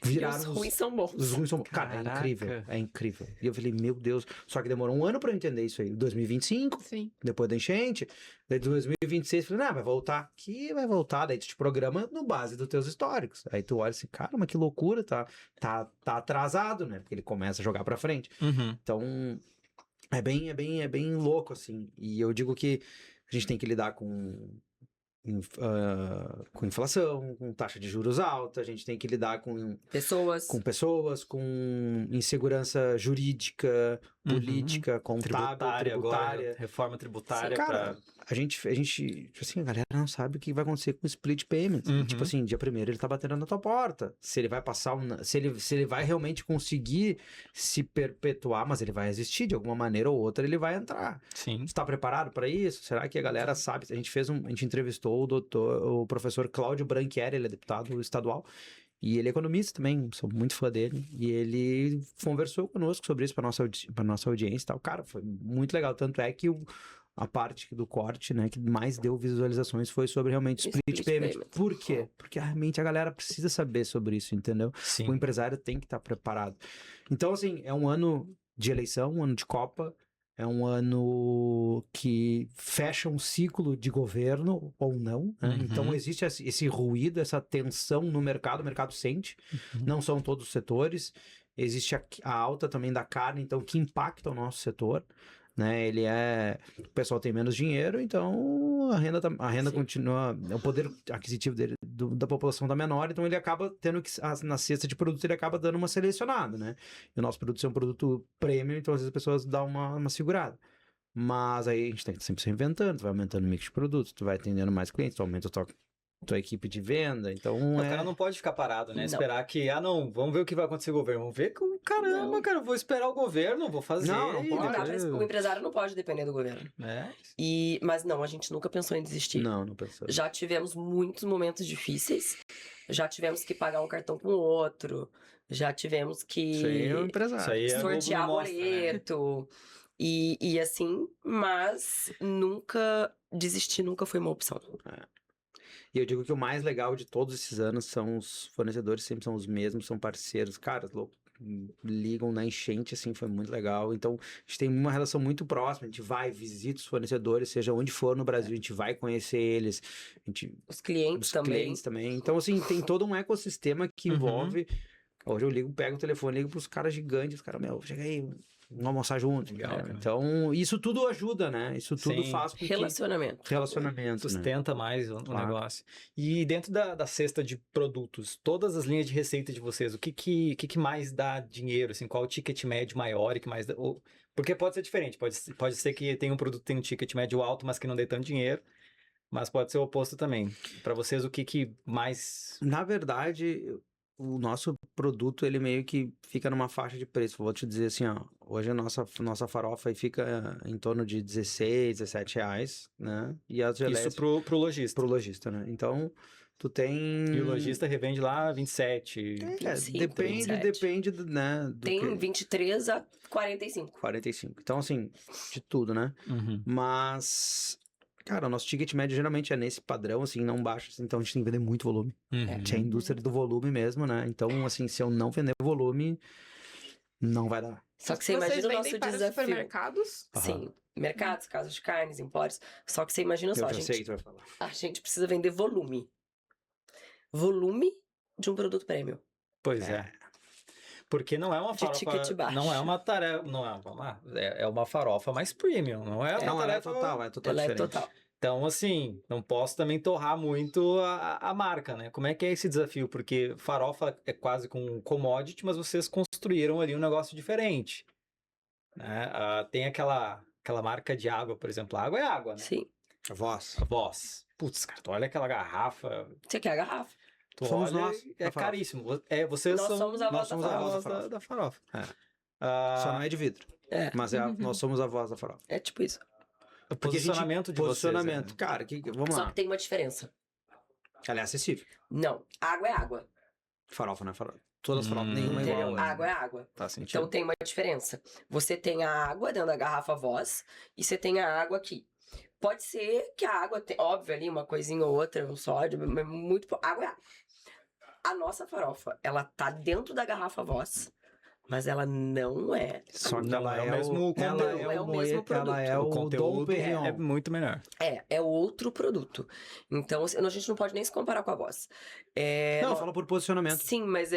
Viraram os ruins são bons. Os ruins são bons. Cara, é incrível. É incrível. E eu falei, meu Deus. Só que demorou um ano pra eu entender isso aí. 2025, Sim. Depois da enchente. Daí 2026, eu falei, vai voltar. Que vai voltar. Daí tu te programa no base dos teus históricos. Aí tu olha assim, cara, mas que loucura. Tá atrasado, né? Porque ele começa a jogar pra frente. Então, é bem louco, assim. E eu digo que a gente tem que lidar com inflação, com taxa de juros alta, a gente tem que lidar com pessoas, com insegurança jurídica, política, contábil, Tributária tributária. agora, reforma tributária. Cara, a gente, tipo assim, a galera não sabe o que vai acontecer com o split payment. Uhum. Tipo assim, dia 1º ele tá batendo na tua porta. Se ele vai passar, se ele vai realmente conseguir se perpetuar, mas ele vai existir de alguma maneira ou outra, ele vai entrar. Sim. Você tá preparado para isso? Será que a galera sabe? A gente entrevistou o professor Cláudio Branchieri, ele é deputado estadual. E ele é economista também, sou muito fã dele. E ele conversou conosco sobre isso para nossa audiência e tal. Cara, foi muito legal. Tanto é que a parte do corte, né, que mais deu visualizações foi sobre realmente split payment. Por quê? Porque realmente a galera precisa saber sobre isso, entendeu? Sim. O empresário tem que estar preparado. Então, assim, é um ano de eleição, um ano de Copa. É um ano que fecha um ciclo de governo ou não, né? Uhum. Então existe esse ruído, essa tensão no mercado, o mercado sente, não são todos os setores, existe a alta também da carne, então que impacta o nosso setor, né? O pessoal tem menos dinheiro, então a renda continua, o poder aquisitivo da população tá menor, então ele acaba tendo que, na cesta de produto, ele acaba dando uma selecionada, né? E o nosso produto é um produto premium, então às vezes as pessoas dão uma segurada. Mas aí a gente tem que sempre se reinventando, tu vai aumentando o mix de produtos, tu vai atendendo mais clientes, tu aumenta tua equipe de venda, então O cara não pode ficar parado, né? Não. Esperar que, vamos ver o que vai acontecer com o governo. Vamos ver que, caramba, cara, eu vou esperar o governo, vou fazer. Não e pode. depois- O empresário não pode depender do governo. É. Mas não, a gente nunca pensou em desistir. Não pensou. Já tivemos muitos momentos difíceis. Já tivemos que pagar um cartão com o outro. Já tivemos que Isso aí é o empresário. Isso aí é sortear Globo mostra, né? boleto. E assim, mas nunca desistir nunca foi uma opção. E eu digo que o mais legal de todos esses anos são os fornecedores, sempre são os mesmos, são parceiros, caras, ligam na enchente, assim, foi muito legal. Então, a gente tem uma relação muito próxima, a gente vai, visita os fornecedores, seja onde for no Brasil, a gente vai conhecer eles, Os clientes também. Então, assim, tem todo um ecossistema que envolve... Hoje eu pego o telefone, ligo pros caras gigantes, os caras, chega aí, vamos almoçar junto. Legal, cara. Então, isso tudo ajuda, né? Isso tudo Sim. faz com que... Relacionamento. Relacionamento, né? Sustenta mais o Claro. negócio. E dentro da cesta de produtos, todas as linhas de receita de vocês, o que mais dá dinheiro? Assim, qual o ticket médio maior e que mais dá... Porque pode ser diferente. Pode ser que tenha um produto que tem um ticket médio alto, mas que não dê tanto dinheiro. Mas pode ser o oposto também. Para vocês, o que mais... Na verdade, o nosso produto, ele meio que fica numa faixa de preço. Vou te dizer assim, ó, hoje a nossa farofa aí fica em torno de 16, 17 reais, né? E as geleias... Isso pro lojista. Pro lojista, né? Então, tu tem... E o lojista revende lá 27. 25, depende, 27. né? Do Tem que... 23 a 45. 45. Então, assim, de tudo, né? Uhum. Mas... Cara, o nosso ticket médio geralmente é nesse padrão, assim, não baixo. Então, a gente tem que vender muito volume. Uhum. A gente é a indústria do volume mesmo, né? Então, assim, se eu não vender volume, não vai dar. Só que você Vocês imagina o vendem nosso para desafio. supermercados? Sim, mercados, casas de carnes, empórios. Só que você imagina só, Eu já sei o que gente. tu vai falar. A gente precisa vender volume. Volume de um produto premium. Pois é. Porque não é uma De farofa... ticket baixo. Não é uma tarefa... Não é, vamos lá. É uma farofa mais premium, não é uma Não, ela é tarefa... total, é total Ela é diferente. total. Então, assim, não posso também torrar muito a marca, né? Como é que é esse desafio? Porque farofa é quase com um commodity, mas vocês construíram ali um negócio diferente, né? Tem aquela marca de água, por exemplo. A água é água, né? Sim. A voz. A Voss. Putz, cara, tu olha aquela garrafa, Você quer a garrafa? tu Somos olha, nós, é da farofa. caríssimo. Vocês Nós somos a voz da farofa. da farofa. Só não é de vidro. É. Mas nós somos a voz da farofa. É tipo isso. O Porque a gente- posicionamento de Posicionamento. vocês. Né? Cara, vamos Só lá. que tem uma diferença. Ela é acessível. Não, água é água. Farofa não é farofa. Todas as farofas, nenhuma é Entendeu? igual. né? Água é água. Faz sentido. Então tem uma diferença. Você tem a água dentro da garrafa Voss e você tem a água aqui. Pode ser que a água tenha, óbvio, ali uma coisinha ou outra, um sódio, mas muito água é água. A nossa farofa, ela tá dentro da garrafa Voss, mas ela não é. Só que Não ela é o é mesmo o, ela conteúdo. é Não é o o mesmo moeta, ela é produto. o Dom conteúdo Perignon. é muito melhor. É outro produto. Então, assim, a gente não pode nem se comparar com a Voss. Não, fala por posicionamento. Sim, mas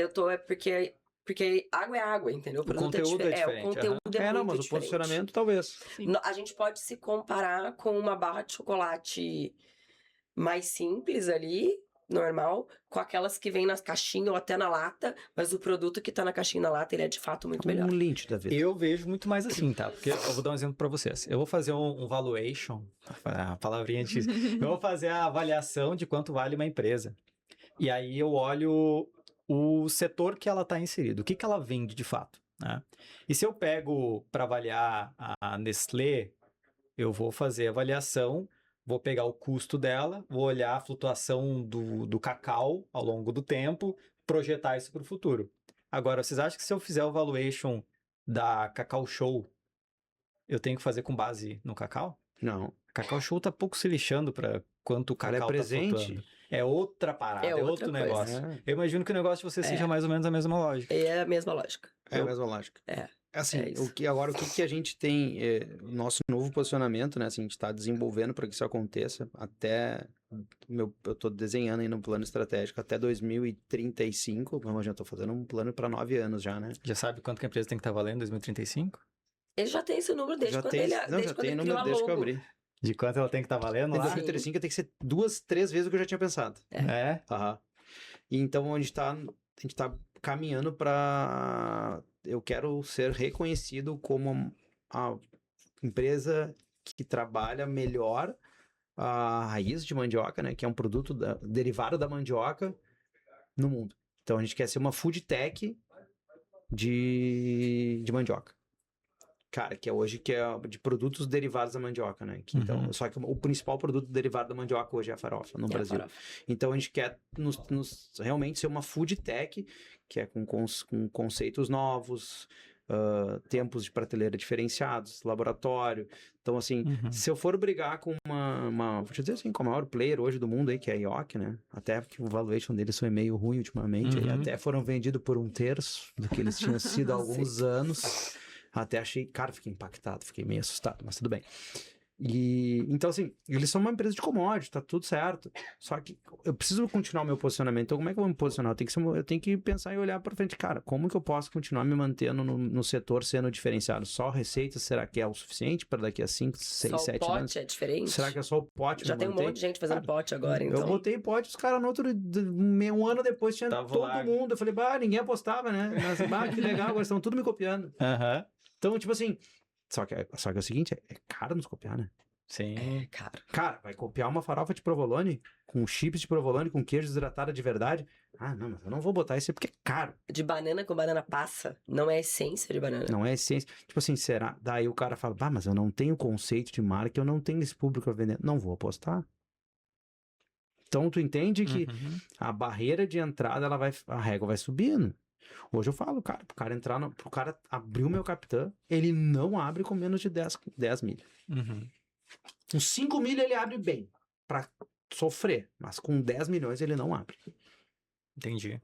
porque água é água, entendeu? conteúdo é diferente, o conteúdo é não, muito mas o diferente. posicionamento talvez. A gente pode se comparar com uma barra de chocolate mais simples ali, normal, com aquelas que vêm nas caixinhas ou até na lata, mas o produto que tá na caixinha e na lata, ele é de fato muito melhor. Um lynch da vida. Eu vejo muito mais assim, tá? Porque eu vou dar um exemplo pra vocês. Eu vou fazer um valuation, a palavrinha difícil. Eu vou fazer a avaliação de quanto vale uma empresa. E aí eu olho o setor que ela tá inserido, o que ela vende de fato, né? E se eu pego para avaliar a Nestlé, eu vou fazer a avaliação, vou pegar o custo dela, vou olhar a flutuação do cacau ao longo do tempo, projetar isso para o futuro. Agora, vocês acham que se eu fizer o valuation da Cacau Show, eu tenho que fazer com base no cacau? Não. A Cacau Show tá pouco se lixando para quanto o Ela cacau é presente. tá flutuando. É outra parada, É é outra outro coisa. negócio. É. Eu imagino que o negócio de vocês seja mais ou menos a mesma lógica. É a mesma lógica. É a mesma lógica. É. Assim, É isso. o que a gente tem, o nosso novo posicionamento, né? Assim, a gente está desenvolvendo para que isso aconteça até, eu estou desenhando aí no plano estratégico até 2035, mas eu já estou fazendo um plano para 9 anos já, né? Já sabe quanto que a empresa tem que estar valendo em 2035? Ele já tem esse número desde já quando tem, ele, não, desde já quando tem ele número criou a desde que eu logo. abri. De quanto ela tem que estar valendo Em lá? 2035 tem que ser 2, 3 vezes o que eu já tinha pensado. É? Aham. E então a gente tá caminhando para, eu quero ser reconhecido como a empresa que trabalha melhor a raiz de mandioca, né, que é um produto derivado da mandioca no mundo. Então a gente quer ser uma food tech de mandioca. Cara, que é hoje que é de produtos derivados da mandioca, né? Que, então, só que o principal produto derivado da mandioca hoje é a farofa no Brasil. Farofa. Então a gente quer realmente ser uma food tech, que é com conceitos novos, tempos de prateleira diferenciados, laboratório. Então, assim, se eu for brigar com vou te dizer assim, com a maior player hoje do mundo aí, que é a IOC, né? Até porque o valuation deles foi meio ruim ultimamente, aí até foram vendidos por 1/3 do que eles tinham sido há alguns anos. Até achei, cara, fiquei impactado, fiquei meio assustado, mas tudo bem. E então, assim, eles são uma empresa de commodity, tá tudo certo. Só que eu preciso continuar o meu posicionamento. Então, como é que eu vou me posicionar? Eu tenho que pensar e olhar para frente. Cara, como que eu posso continuar me mantendo no setor sendo diferenciado? Só receita, será que é o suficiente para daqui a 5, 6, 7 Só o anos? pote é diferente? Será que é só o pote? Já tem um monte de gente fazendo pote agora, então. Eu botei pote, os caras um ano depois tinha Tava todo lá. mundo. Eu falei, ninguém apostava, né? Mas, que legal, agora estão tudo me copiando. Então, tipo assim, só que é o seguinte, é caro nos copiar, né? Sim. É, cara. Cara, vai copiar uma farofa de provolone com chips de provolone, com queijo desidratado de verdade? Ah, não, mas eu não vou botar isso aí porque é caro. De banana com banana passa, não é essência de banana. Não é essência. Tipo assim, será? Daí o cara fala, mas eu não tenho conceito de marca, eu não tenho esse público a vender. Não vou apostar. Então, tu entende que a barreira de entrada, a régua vai subindo. Hoje eu falo, cara, pro cara abrir o meu Capitã, ele não abre com menos de 10 milha. Com 5 milha ele abre bem, pra sofrer, mas com 10 milhões ele não abre. Entendi.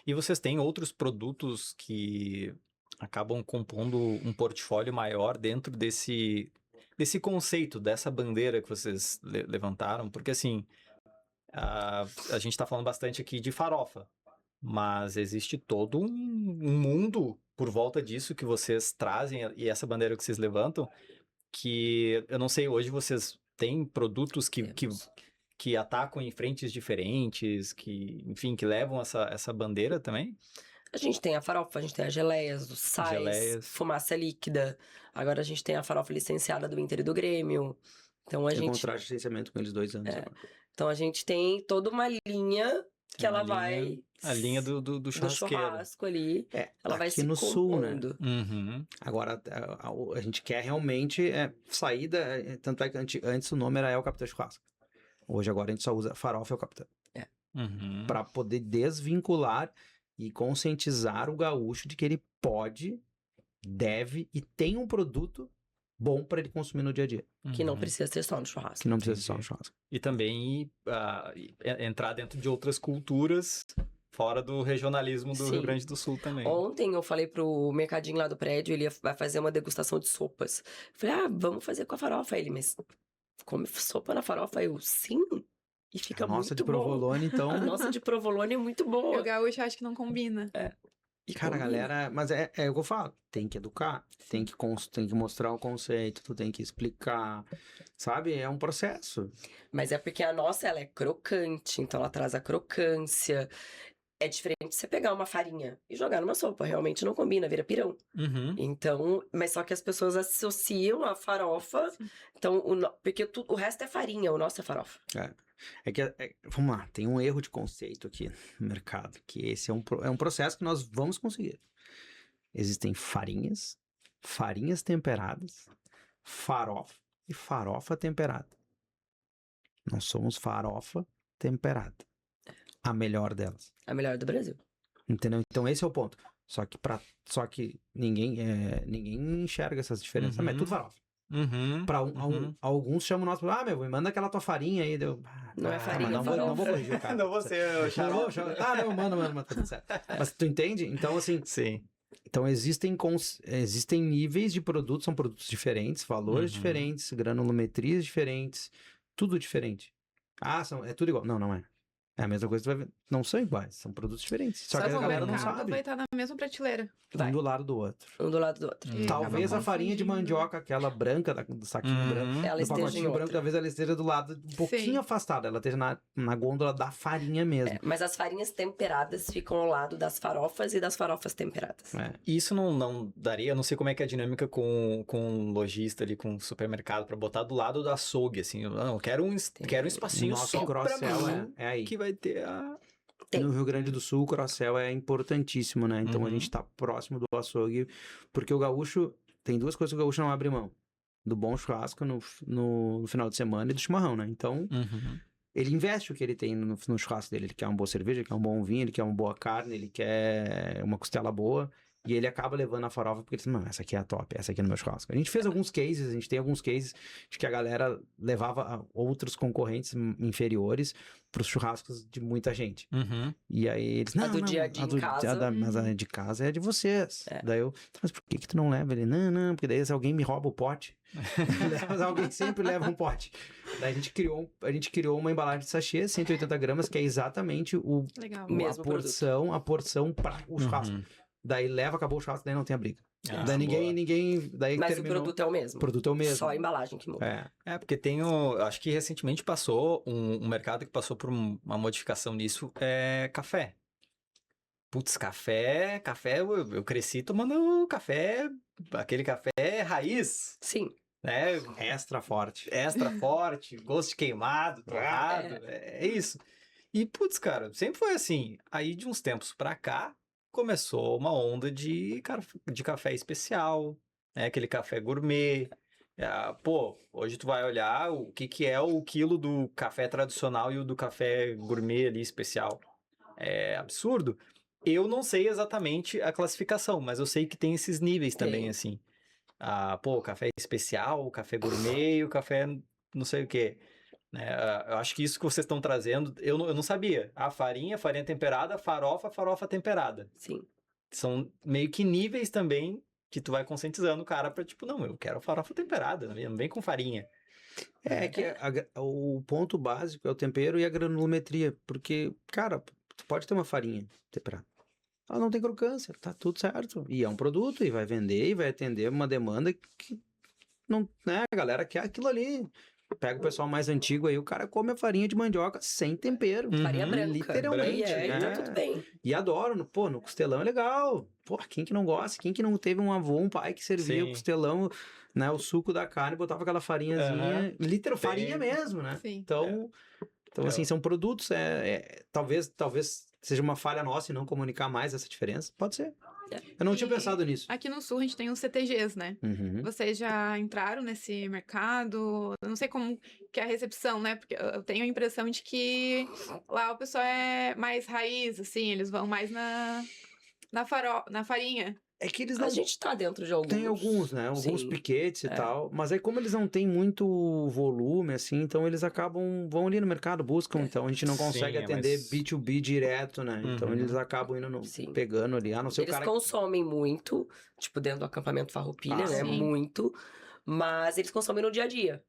E vocês têm outros produtos que acabam compondo um portfólio maior dentro desse conceito, dessa bandeira que vocês levantaram? Porque assim, a gente está falando bastante aqui de farofa, mas existe todo um mundo por volta disso que vocês trazem e essa bandeira que vocês levantam, que eu não sei, hoje vocês têm produtos que atacam em frentes diferentes, que, enfim, que levam essa bandeira também? A gente tem a farofa, a gente tem as geleias, os sais, fumaça líquida. Agora a gente tem a farofa licenciada do Inter e do Grêmio. Então Tem contrato de licenciamento com eles 2 anos agora. Então a gente tem toda uma linha que ela vai... A linha do churrasqueiro. Do churrasco ali. Ela vai aqui se no sul, né? Agora, a gente quer realmente sair tanto é que antes o nome era El Capitão Churrasco. Hoje agora a gente só usa farofa e o Capitão. Para poder desvincular e conscientizar o gaúcho de que ele pode, deve e tem um produto bom para ele consumir no dia a dia. Que não precisa ser só no churrasco. Que não precisa ser só no churrasco. E também entrar dentro de outras culturas fora do regionalismo do Rio Grande do Sul também. Ontem eu falei pro mercadinho lá do prédio, ele vai fazer uma degustação de sopas. Eu falei, vamos fazer com a farofa. Ele, mas come sopa na farofa? Eu, sim. E fica muito bom. Nossa de provolone, então... A nossa de provolone é muito boa. O gaúcho acho que não combina. Cara, galera, mas é o que eu falo, tem que educar, tem que mostrar o conceito, tu tem que explicar, sabe? É um processo. Mas é porque a nossa, ela é crocante, então ela traz a crocância. É diferente você pegar uma farinha e jogar numa sopa, realmente não combina, vira pirão. Uhum. Então, mas só que as pessoas associam a farofa, então, porque o resto é farinha, o nosso é farofa. Vamos lá, tem um erro de conceito aqui no mercado, que esse é um processo que nós vamos conseguir. Existem farinhas temperadas, farofa e farofa temperada. Nós somos farofa temperada. A melhor delas. A melhor do Brasil. Entendeu? Então esse é o ponto. Só que ninguém enxerga essas diferenças. Mas é tudo farofa. Uhum. Alguns chamam nós, me manda aquela tua farinha aí. Não é farinha, não vou corrigir o cara. Não vou ser o xarope. Manda, tá tudo certo. Mas tu entende? Então, assim... Sim. Então, existem níveis de produtos, são produtos diferentes, valores diferentes, granulometrias diferentes, tudo diferente. É tudo igual. Não é. É a mesma coisa que tu vai ver. Não são iguais, são produtos diferentes. Só que a galera não sabe. Vai estar na mesma prateleira. Um do lado do outro. Um do lado do outro. Talvez a farinha de mandioca, aquela branca, do saquinho branco, Ela do esteja em pacotinho outra. branco, talvez ela esteja do lado um pouquinho afastada. Ela esteja na gôndola da farinha mesmo. Mas as farinhas temperadas ficam ao lado das farofas e das farofas temperadas. Isso não daria, eu não sei como é que é a dinâmica com um lojista ali, com um supermercado, pra botar do lado do açougue, assim. Eu quero um espacinho Nosso só pra cross-sell mim, é aí. que vai ter a... No Rio Grande do Sul, o cross-sell é importantíssimo, né? Então a gente tá próximo do açougue, porque o gaúcho, tem duas coisas que o gaúcho não abre mão. Do bom churrasco no final de semana e do chimarrão, né? Então, ele investe o que ele tem no churrasco dele. Ele quer uma boa cerveja, ele quer um bom vinho, ele quer uma boa carne, ele quer uma costela boa. E ele acaba levando a farofa porque ele diz, não, essa aqui é a top, essa aqui é no meu churrasco. A gente fez alguns cases, a gente tem alguns cases de que a galera levava outros concorrentes inferiores pros churrascos de muita gente. E aí eles, não, do dia a dia em casa. mas a de casa é de vocês. Daí eu, mas por que tu não leva? Ele, não, porque daí se alguém me rouba o pote, mas alguém sempre leva um pote. Daí a gente criou uma embalagem de sachê, 180 gramas, que é exatamente Legal. a porção para o churrasco. Daí acabou o churrasco, daí não tem a briga. Daí ninguém... Daí Mas terminou. o produto é o mesmo. O produto é o mesmo. Só a embalagem que muda. Porque acho que recentemente passou um mercado que passou por uma modificação nisso, é café. Putz, café, eu cresci tomando café, aquele café raiz. Sim. Né? Extra forte. Gosto de queimado, torrado, é isso. E, putz, cara, sempre foi assim. Aí, de uns tempos pra cá, começou uma onda de café especial, né? Aquele café gourmet. Hoje tu vai olhar o que é o quilo do café tradicional e o do café gourmet ali especial. É absurdo. Eu não sei exatamente a classificação, mas eu sei que tem esses níveis também, assim. O café especial, o café gourmet, o café não sei o quê. Eu acho que isso que vocês estão trazendo, eu não sabia. A farinha temperada, farofa temperada. Sim. São meio que níveis também que tu vai conscientizando o cara pra, tipo, não, eu quero farofa temperada, não vem com farinha. O ponto básico é o tempero e a granulometria, porque, cara, tu pode ter uma farinha temperada. Ela não tem crocância, tá tudo certo. E é um produto, e vai vender, e vai atender uma demanda que não, né, a galera quer aquilo ali. Pega o pessoal mais antigo aí, o cara come a farinha de mandioca sem tempero. Farinha branca. Literalmente. Então tudo bem. E adoro, no costelão é legal. Quem que não gosta? Quem que não teve um avô, um pai que servia o costelão, né, o suco da carne, botava aquela farinhazinha, literal, farinha mesmo, né? Sim. Então assim, são produtos, talvez seja uma falha nossa em não comunicar mais essa diferença. Pode ser. Eu não tinha pensado nisso. Aqui no Sul a gente tem os CTGs, né? Vocês já entraram nesse mercado? Eu não sei como que é a recepção, né? Porque eu tenho a impressão de que lá o pessoal é mais raiz, assim, eles vão mais na farinha. É que eles A gente tá dentro de alguns. Tem alguns, né? Alguns Sim. piquetes e tal. Mas aí, como eles não têm muito volume, assim, então eles vão ali no mercado, buscam. Então a gente não consegue atender B2B direto, né? Então eles acabam indo pegando ali. A não ser Eles o cara... consomem muito, tipo, dentro do acampamento Farroupilha, né? sim. Muito. Mas eles consomem no dia a dia.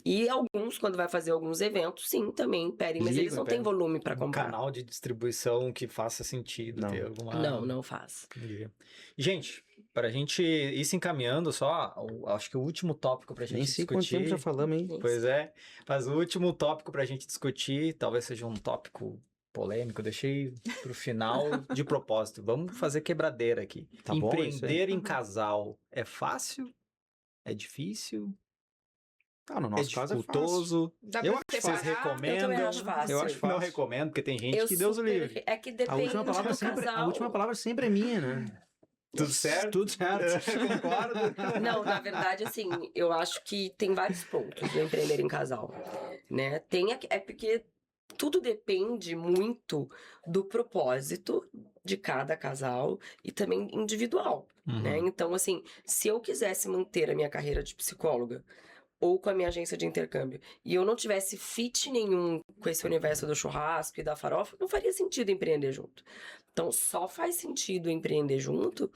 E alguns, quando vai fazer alguns eventos, sim, também pedem. Mas eles não têm volume pra Um comprar. canal de distribuição que faça sentido ter alguma... Não faz. Entendi. Gente, pra gente ir se encaminhando só, acho que o último tópico pra gente Nem sei quanto discutir... tempo já falamos, hein? Pois é, mas o último tópico pra gente discutir, talvez seja um tópico polêmico, eu deixei pro final de propósito. Vamos fazer quebradeira aqui. Tá bom, isso aí. Empreender em casal é fácil? É difícil? Ah, no nosso caso é fácil. dificultoso? Dá Eu pra acho que vocês separar? recomendam. Eu também acho fácil. Eu acho fácil. Não recomendo, porque tem gente Eu que Deus o super- livre. É que A depende última palavra do sempre, casal. a última palavra sempre é minha, né? Tudo certo? Tudo certo. Concordo. Não, na verdade, assim, eu acho que tem vários pontos do empreender em casal, né? É porque tudo depende muito do propósito de cada casal e também individual, né? Então, assim, se eu quisesse manter a minha carreira de psicóloga ou com a minha agência de intercâmbio e eu não tivesse fit nenhum com esse universo do churrasco e da farofa, não faria sentido empreender junto. Então, só faz sentido empreender junto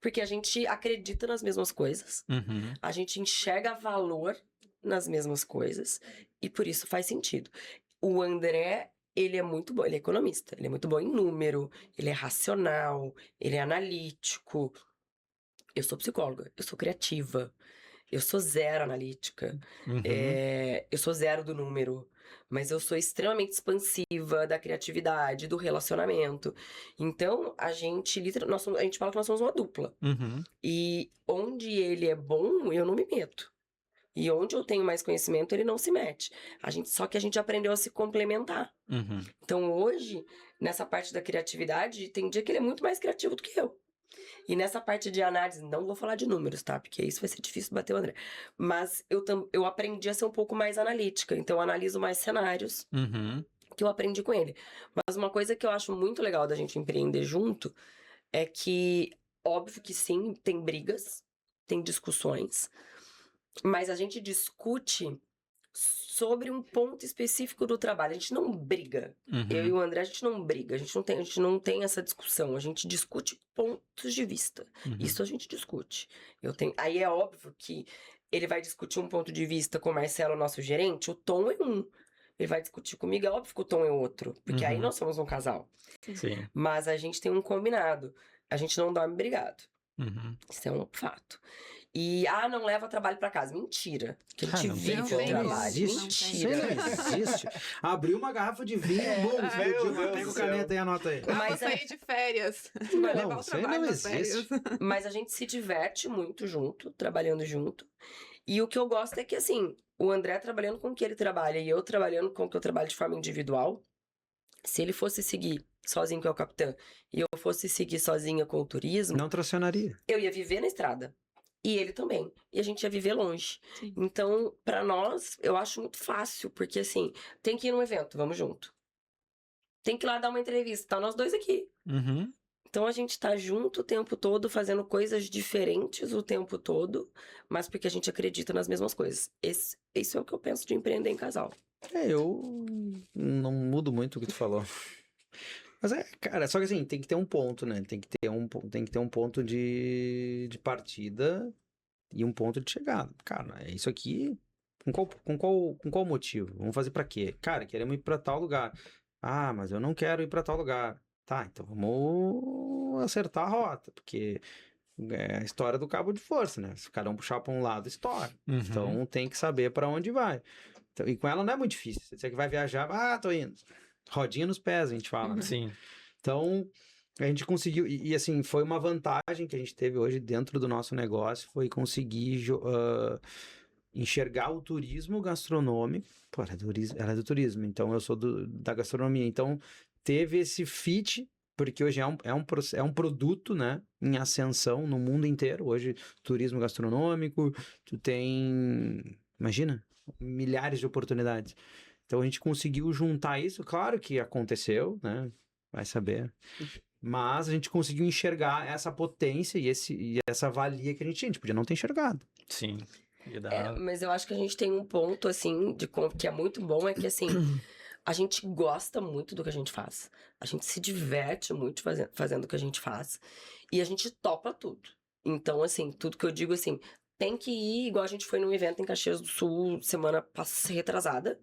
porque a gente acredita nas mesmas coisas, a gente enxerga valor nas mesmas coisas e por isso faz sentido. O André, ele é muito bom, ele é economista, ele é muito bom em número, ele é racional, ele é analítico. Eu sou psicóloga, eu sou criativa, eu sou zero analítica, eu sou zero do número, mas eu sou extremamente expansiva da criatividade, do relacionamento. Então, a gente fala que nós somos uma dupla. E onde ele é bom, eu não me meto. E onde eu tenho mais conhecimento, ele não se mete. Só que a gente aprendeu a se complementar. Então, hoje, nessa parte da criatividade, tem dia que ele é muito mais criativo do que eu. E nessa parte de análise, não vou falar de números, tá? Porque isso vai ser difícil bater o André. Mas eu aprendi a ser um pouco mais analítica. Então, eu analiso mais cenários que eu aprendi com ele. Mas uma coisa que eu acho muito legal da gente empreender junto é que, óbvio que sim, tem brigas, tem discussões, mas a gente discute sobre um ponto específico do trabalho. A gente não briga. Eu e o André, a gente não briga. A gente não tem essa discussão. A gente discute pontos de vista. Isso a gente discute. Aí é óbvio que ele vai discutir um ponto de vista com o Marcelo, nosso gerente, o tom é um. Ele vai discutir comigo, é óbvio que o tom é outro. Porque aí nós somos um casal. Sim. Mas a gente tem um combinado. A gente não dorme brigado. Isso é um fato. E, não leva trabalho pra casa. Mentira. Que a gente vive o trabalho. Isso Mentira. não existe. Abriu uma garrafa de vinho, pega o caneta e anota aí. Mas sair de férias. Vai levar o isso aí trabalho não nas férias. existe. Mas a gente se diverte muito junto, trabalhando junto. E o que eu gosto é que, assim, o André trabalhando com o que ele trabalha e eu trabalhando com o que eu trabalho de forma individual, se ele fosse seguir sozinho com o capitão e eu fosse seguir sozinha com o turismo, Não tracionaria. eu ia viver na estrada. E ele também. E a gente ia viver longe. Sim. Então, pra nós, eu acho muito fácil. Porque, assim, tem que ir num evento, vamos junto. Tem que ir lá dar uma entrevista, tá nós dois aqui. Então, a gente tá junto o tempo todo, fazendo coisas diferentes o tempo todo. Mas porque a gente acredita nas mesmas coisas. Isso é o que eu penso de empreender em casal. Eu não mudo muito o que tu falou. Mas cara, só que assim, tem que ter um ponto, né? Tem que ter um ponto de partida e um ponto de chegada. Cara, é isso aqui. Com qual motivo? Vamos fazer pra quê? Cara, queremos ir pra tal lugar. Ah, mas eu não quero ir pra tal lugar. Tá, então vamos acertar a rota, porque é a história do cabo de força, né? Se cada um puxar pra um lado, estoura. Então tem que saber pra onde vai. Então, e com ela não é muito difícil. Você que vai viajar, tô indo. Rodinha nos pés, a gente fala, né? Sim. Então, a gente conseguiu, e assim, foi uma vantagem que a gente teve hoje dentro do nosso negócio, foi conseguir enxergar o turismo gastronômico. Pô, ela é do turismo, então eu sou da gastronomia. Então, teve esse fit, porque hoje é um produto, né, em ascensão no mundo inteiro. Hoje, turismo gastronômico, tu tem, imagina, milhares de oportunidades. Então, a gente conseguiu juntar isso. Claro que aconteceu, né? Vai saber. Mas a gente conseguiu enxergar essa potência e essa valia que a gente tinha. A gente podia não ter enxergado. Sim. Mas eu acho que a gente tem um ponto, assim, que é muito bom, é que, assim, a gente gosta muito do que a gente faz. A gente se diverte muito fazendo o que a gente faz. E a gente topa tudo. Então, assim, tudo que eu digo, assim, tem que ir, igual a gente foi num evento em Caxias do Sul, semana retrasada.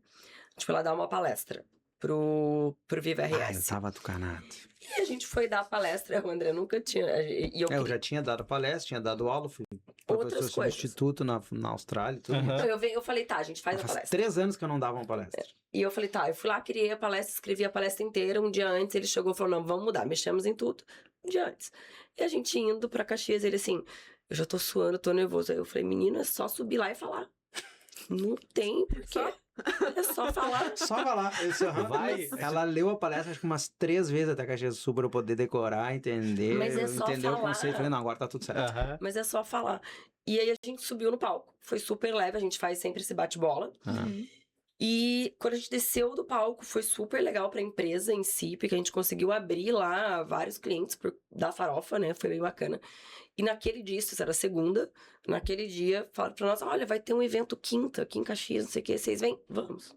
A gente foi lá dar uma palestra pro Viva Ah, eu RS. tava tucanado. E a gente foi dar a palestra, o André nunca tinha... E Eu já tinha dado palestra, tinha dado aula, fui Outras professor coisas. substituto na Austrália e tudo. Aham. Então, eu falei, tá, a gente faz a Faz palestra. 3 anos que eu não dava uma palestra. E eu falei, tá, eu fui lá, criei a palestra, escrevi a palestra inteira. Um dia antes ele chegou e falou, não, vamos mudar, mexemos em tudo. Um dia antes. E a gente indo pra Caxias, ele assim, eu já tô suando, tô nervoso. Aí eu falei, menino, é só subir lá e falar. Não tem porquê. É só falar. Só falar. Vai. Ela leu a palestra acho que umas 3 vezes até Caxias do Sul pra eu poder decorar, entender. Mas é só entender o falar. conceito. Falei, não, agora tá tudo certo. Aham. Mas é só falar. E aí a gente subiu no palco. Foi super leve, a gente faz sempre esse bate-bola. Ah. E quando a gente desceu do palco, foi super legal pra empresa em si, porque a gente conseguiu abrir lá vários clientes da farofa, né? Foi bem bacana. E naquele dia, isso era segunda, naquele dia, falaram pra nós, olha, vai ter um evento quinta aqui em Caxias, não sei o que, vocês vêm? Vamos.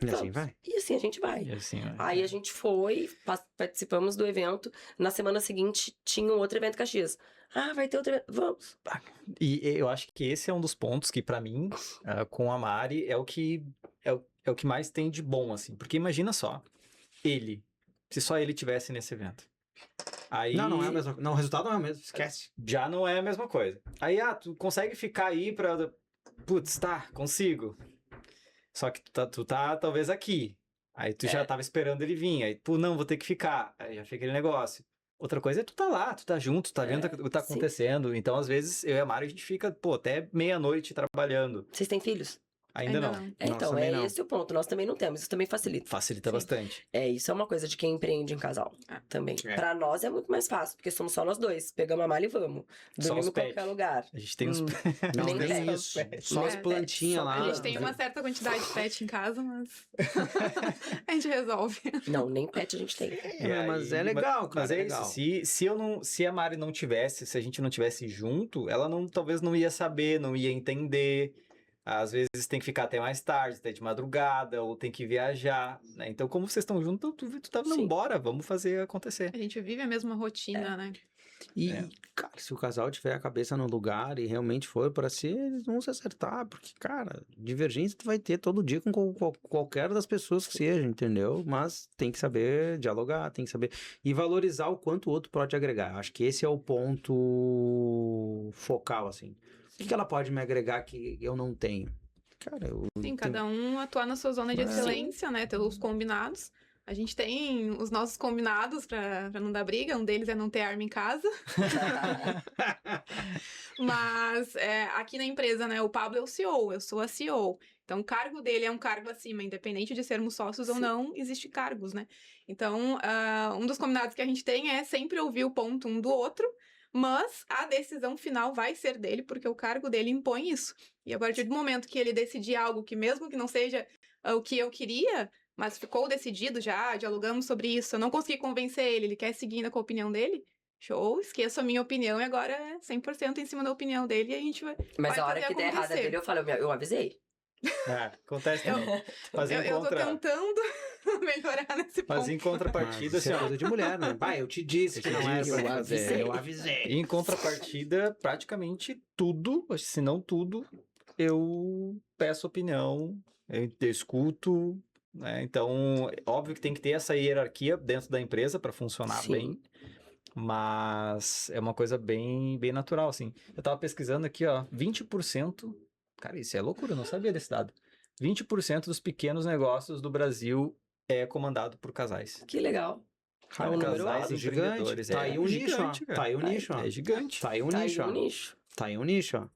E assim Vamos. vai. E assim a gente vai. E assim, ó. Aí a gente foi, participamos do evento. Na semana seguinte tinha um outro evento em Caxias. Ah, vai ter outro evento. Vamos. E eu acho que esse é um dos pontos que, pra mim, com a Mari, é o que mais tem de bom, assim. Porque imagina só, se só ele tivesse nesse evento. Aí Não é a mesma coisa. Não, o resultado não é o mesmo. Esquece. já não é a mesma coisa. Aí, tu consegue ficar aí pra... Putz, tá, consigo. Só que tu tá talvez aqui. Aí tu já tava esperando ele vir. Aí, pô, não, vou ter que ficar. Aí já fica aquele negócio. Outra coisa é tu tá lá, tu tá junto, tu tá vendo o que tá sim. acontecendo. Então, às vezes, eu e a Mari, a gente fica, pô, até meia-noite trabalhando. Vocês têm filhos? Ainda não. Nossa, Então, também não. esse o ponto. Nós também não temos. Isso também facilita. Facilita Sim. bastante. Isso é uma coisa de quem empreende em casal também. É. Pra nós é muito mais fácil, porque somos só nós dois. Pegamos a mala e vamos. Só Dormimos os em qualquer pets. lugar. A gente tem uns... Não, Nem nem pet. isso. Só as Nem plantinhas pet, lá. A gente tem uma certa quantidade de pet em casa, mas a gente resolve. Não, nem pet a gente tem. Mas é legal, cara. Mas é legal. isso. Se a Mari não tivesse, se a gente não tivesse junto, ela talvez não ia saber, não ia entender. Às vezes tem que ficar até mais tarde, até de madrugada, ou tem que viajar, né? Então, como vocês estão juntos, tu tá, não, Sim. bora, vamos fazer acontecer. A gente vive a mesma rotina, né? E, cara, se o casal tiver a cabeça no lugar e realmente for pra si, eles vão se acertar. Porque, cara, divergência tu vai ter todo dia com qualquer das pessoas que seja, entendeu? Mas tem que saber dialogar, tem que saber... E valorizar o quanto o outro pode agregar. Acho que esse é o ponto focal, assim. O que ela pode me agregar que eu não tenho? Cara, Sim, cada um atuar na sua zona de excelência, né? Ter os combinados. A gente tem os nossos combinados pra não dar briga. Um deles é não ter arma em casa. Mas aqui na empresa, né? O Pablo é o CEO, eu sou a CEO. Então, o cargo dele é um cargo acima, independente de sermos sócios ou não, existem cargos, né? Então, um dos combinados que a gente tem é sempre ouvir o ponto um do outro, mas a decisão final vai ser dele, porque o cargo dele impõe isso. E a partir do momento que ele decidir algo que, mesmo que não seja o que eu queria, mas ficou decidido já, dialogamos sobre isso, eu não consegui convencer ele quer seguir ainda com a opinião dele, show, esqueço a minha opinião e agora é 100% em cima da opinião dele e a gente vai Mas vai a hora fazer que der errada acontecer. dele, eu falo, eu avisei. Acontece também. Mas Eu tô tentando melhorar nesse Mas ponto. em contrapartida, Isso assim, é ó, coisa de mulher, né? Pai, eu te disse que não é disse, pra eu fazer. avisei. Eu avisei. em contrapartida, praticamente tudo, se não tudo, eu peço opinião, eu escuto, né? Então, óbvio que tem que ter essa hierarquia dentro da empresa para funcionar Sim. bem, mas é uma coisa bem, bem natural, assim. Eu tava pesquisando aqui, ó, 20%, cara, isso é loucura, eu não sabia desse dado. 20% dos pequenos negócios do Brasil é comandado por casais. Que legal. Cara, É um número casais alto, gigante. Tá aí um nicho, ó. Tá aí um nicho, ó. É gigante. Tá aí um Tá nicho, aí ó. um nicho. Tá aí um nicho, ó.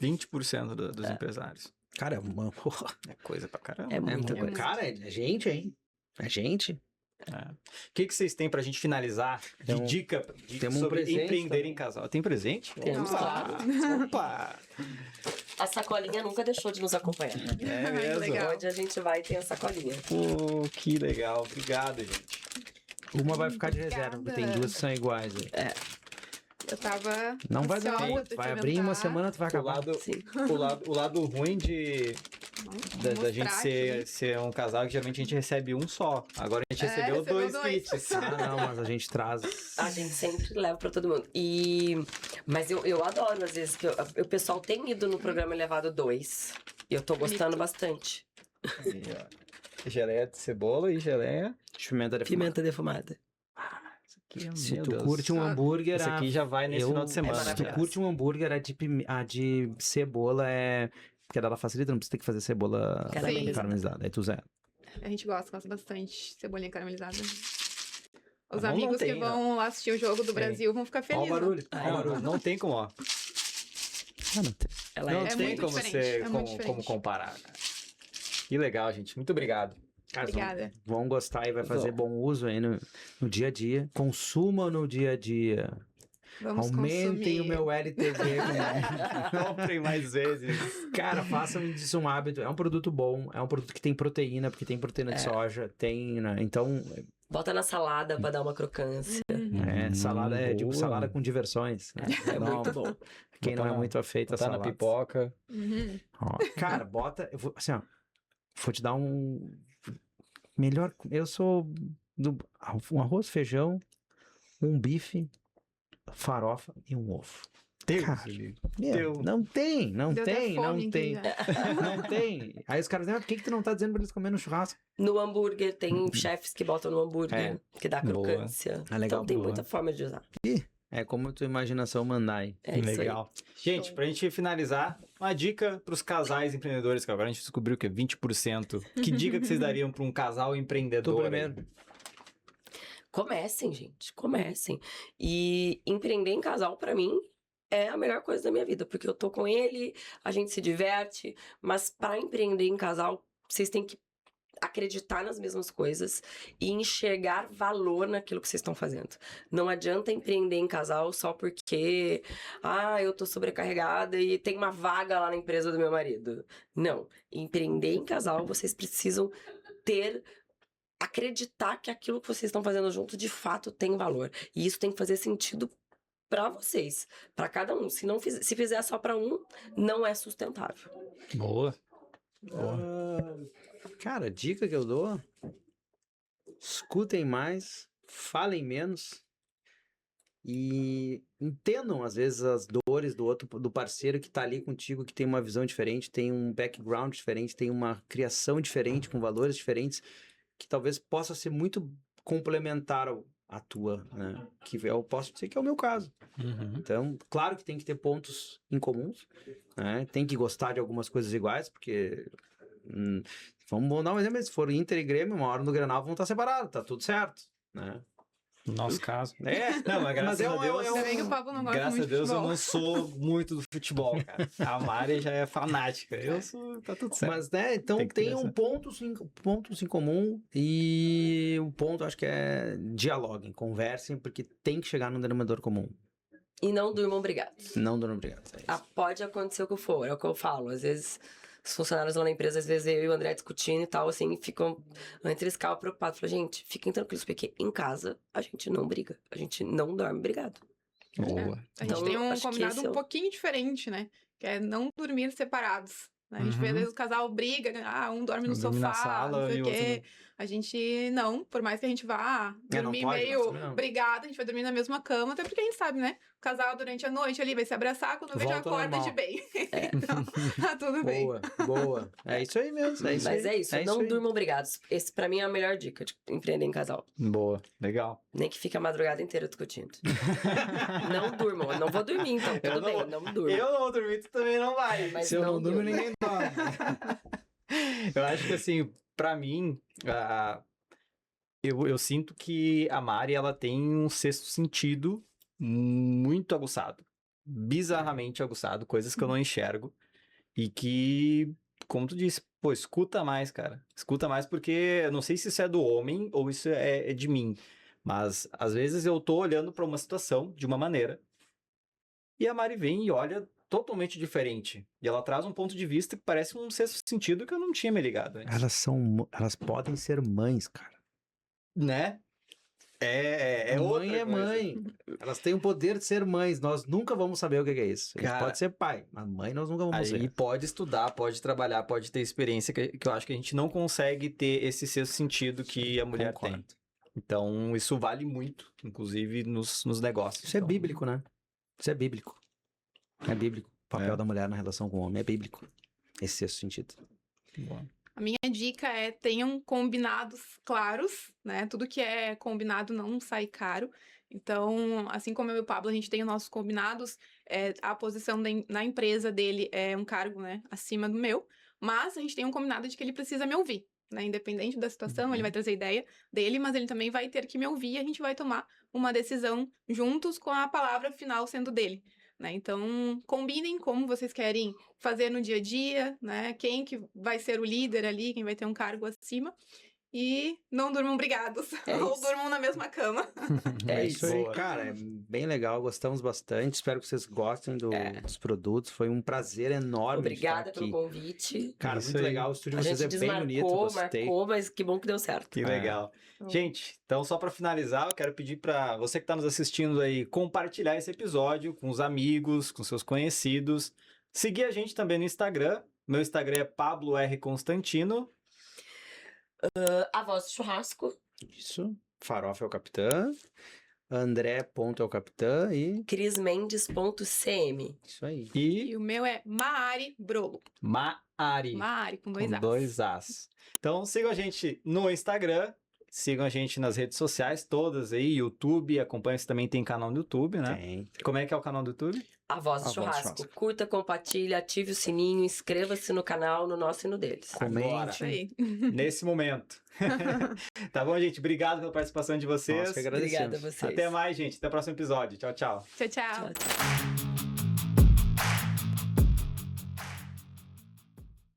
20% dos empresários. Cara, é uma porra. É coisa pra caramba. É muita coisa. Cara, é gente, hein? É gente. O que vocês têm pra gente finalizar de Tem um- dica temos um sobre presente empreender também. em casal? Tem presente? Temos, Opa! claro. Opa! A sacolinha nunca deixou de nos acompanhar. É Ai, mesmo? legal. Onde a gente vai tem a sacolinha. Pô, que legal. Obrigado, gente. Uma vai ficar de reserva, porque tem Obrigada. duas que são iguais. Aí. Eu tava Não vai ansiosa dar. pra Vai abrir em uma experimentar. semana, tu vai O acabar. lado, Sim. o lado ruim da Mostrar gente aqui. ser um casal que geralmente a gente recebe um só. Agora a gente recebeu recebeu dois dois. kits. Ah, não, mas a gente traz. A gente sempre leva pra todo mundo. Mas eu adoro, às vezes, que o pessoal tem ido no programa Elevado 2. E eu tô gostando bastante. Aí, ó. Geleia de cebola e geleia. Pimenta defumada. Pimenta defumada. Isso aqui, Se meu tu Deus. curte um hambúrguer, Esse aqui já vai nesse final de semana. Se tu maravilhoso. curte um hambúrguer, a de cebola é... Porque ela facilita, não precisa ter que fazer cebola Caramelizada. caramelizada. Aí tu zera. A gente gosta bastante de cebolinha caramelizada. Os Não, amigos não tem, que vão lá assistir o jogo do Brasil vão ficar Ó o felizes. barulho. Ai, Ó o barulho. Não tem como, ó. Ah, não tem. Ela Não é É tem muito como diferente, você é muito diferente. como comparar, cara. Que legal, gente. Muito obrigado. Cara, Obrigada. vão gostar e vai fazer bom uso aí no dia a dia. Consumam no dia a dia. Vamos Aumentem consumir. o meu LTV. Comprem mais vezes. Cara, façam disso um hábito. É um produto bom, é um produto que tem proteína, porque tem proteína de soja, tem, né? Então, Bota na salada pra dar uma crocância. salada é tipo boa. salada com diversões. Né? É Não, muito bom. Quem não é Botar- muito afeito a Tá na salada. pipoca. Uhum. Ó, cara, bota. Eu vou, assim, ó. Vou te dar um. Melhor. Eu sou um arroz, feijão, um bife, farofa e um ovo. Deus, Cara, livre. Meu, Deu. não tem, não Deu até tem, não fome aqui tem. já. Não tem. Aí os caras dizem, por que tu não tá dizendo pra eles comer no churrasco? No hambúrguer, tem chefes que botam no hambúrguer, que dá Boa. crocância. É legal, Então tem boa. muita forma de usar. É como a tua imaginação mandar aí. É isso aí. Legal. Gente, pra gente finalizar, uma dica pros casais empreendedores, que agora a gente descobriu que é 20%. Que dica que vocês dariam pra um casal empreendedor? Tu aí? primeiro. Comecem, gente, comecem. E empreender em casal, pra mim, é a melhor coisa da minha vida, porque eu tô com ele, a gente se diverte, mas pra empreender em casal, vocês têm que acreditar nas mesmas coisas e enxergar valor naquilo que vocês estão fazendo. Não adianta empreender em casal só porque, eu tô sobrecarregada e tem uma vaga lá na empresa do meu marido. Não, empreender em casal, vocês precisam acreditar que aquilo que vocês estão fazendo junto de fato tem valor. E isso tem que fazer sentido pra vocês, pra cada um. Se fizer só pra um, não é sustentável. Boa. Cara, dica que eu dou: escutem mais, falem menos e entendam às vezes as dores do parceiro que tá ali contigo, que tem uma visão diferente, tem um background diferente, tem uma criação diferente, com valores diferentes, que talvez possa ser muito complementar à tua, né? Que eu posso dizer que é o meu caso. Uhum. Então, claro que tem que ter pontos em comuns, né? Tem que gostar de algumas coisas iguais, porque vamos dar um exemplo, se for Inter e Grêmio, uma hora no Grenal vão estar separados, tá tudo certo, né? No nosso caso. Não, mas graças a Deus... Ainda bem que o Pablo não gosta Graças muito a Deus de eu futebol. não sou muito do futebol, cara. A Mari já é fanática. Tá tudo certo. Mas, né, então Tem que tem ter pontos em comum e o ponto acho que é dialoguem, conversem, porque tem que chegar num denominador comum. E não durmam brigados. Não dando obrigado. É isso. Pode acontecer o que for, é o que eu falo. Às vezes, os funcionários lá na empresa, às vezes eu e o André discutindo e tal, assim, ficam. Antes eles ficavam preocupados. Falei, gente, fiquem tranquilos, porque em casa a gente não briga. A gente não dorme brigado. Boa. A gente Então, tem um acho que combinado esse é um o- pouquinho diferente, né? Que é não dormir separados. Né? A gente vê, às Uhum. vezes, o casal briga, um dorme no Um dorme na sofá, sala não sei e o o outro quê. A gente, não, por mais que a gente vá não dormir pode, meio mas também não. brigado, a gente vai dormir na mesma cama, até porque a gente sabe, né? O casal, durante a noite ali, vai se abraçar, quando vê, já Volta ao acorda normal. de bem. Então, tá tudo bem. Boa. É isso aí mesmo. É isso Mas aí. é isso, não durmam brigados. Esse, pra mim, é a melhor dica de empreender em casal. Boa. Legal. Nem que fique a madrugada inteira discutindo. Não durmam. Eu não vou dormir, então. Eu Tudo não bem, vou- não durmo. Eu não vou dormir, tu também não vai. Mas Se eu não durmo, durmo. ninguém dorme. Eu acho que, assim, pra mim, eu sinto que a Mari, ela tem um sexto sentido muito aguçado. Bizarramente aguçado. Coisas que eu não enxergo. E que, como tu disse, pô, escuta mais, cara. Escuta mais porque eu não sei se isso é do homem ou isso é de mim. Mas, às vezes, eu tô olhando pra uma situação de uma maneira e a Mari vem e olha totalmente diferente. E ela traz um ponto de vista que parece um sexto sentido que eu não tinha me ligado antes. Elas podem ser mães, cara. Né? É mãe outra é coisa. mãe. Elas têm o poder de ser mães. Nós nunca vamos saber o que é isso. A gente Cara, pode ser pai, mas mãe nós nunca vamos Aí ser. pode estudar, pode trabalhar, pode ter experiência, que eu acho que a gente não consegue ter esse sexto sentido que a mulher tem. Concordo. Então, isso vale muito, inclusive nos negócios. Isso é Então, bíblico, né? Isso é bíblico. É bíblico. O papel É. da mulher na relação com o homem é bíblico. Esse sexto sentido. bom. A minha dica é tenham combinados claros, né? Tudo que é combinado não sai caro. Então, assim como eu e o Pablo, a gente tem os nossos combinados, a posição na empresa dele é um cargo, né, acima do meu, mas a gente tem um combinado de que ele precisa me ouvir, né? Independente da situação, ele vai trazer a ideia dele, mas ele também vai ter que me ouvir e a gente vai tomar uma decisão juntos com a palavra final sendo dele. Né? Então, combinem como vocês querem fazer no dia a dia, né? Quem que vai ser o líder ali, quem vai ter um cargo acima. E não durmam brigados, ou durmam na mesma cama. É isso aí, Boa. cara, é bem legal, gostamos bastante, espero que vocês gostem dos produtos, foi um prazer enorme Obrigada estar pelo aqui. convite. Cara, Isso muito aí. legal, o estúdio A de vocês gente é bem bonito, gostei. marcou, mas que bom que deu certo. Que legal. Gente, então só para finalizar, eu quero pedir para você que está nos assistindo aí compartilhar esse episódio com os amigos, com seus conhecidos. Seguir a gente também no Instagram. Meu Instagram é Pablo R. Constantino. A voz do churrasco. Isso, Farofa é o capitã, André ponto é o capitã e crismendes.cm. isso aí. E o meu é Maari Brolo. Maari. Maari, com Com 2 As. 2 As. Então sigam a gente no Instagram, sigam a gente nas redes sociais, todas aí, YouTube, acompanha se também tem canal no YouTube, né? Tem. Como é que é o canal do YouTube? A voz do A Voz do churrasco. Churrasco. Curta, compartilha, ative o sininho, inscreva-se no canal, no nosso e no deles. Agora. Isso aí. Nesse momento. Tá bom, gente? Obrigado pela participação de vocês. Nós que agradecemos. Obrigada a vocês. Até mais, gente. Até o próximo episódio. Tchau, tchau. Tchau, tchau. Tchau, tchau.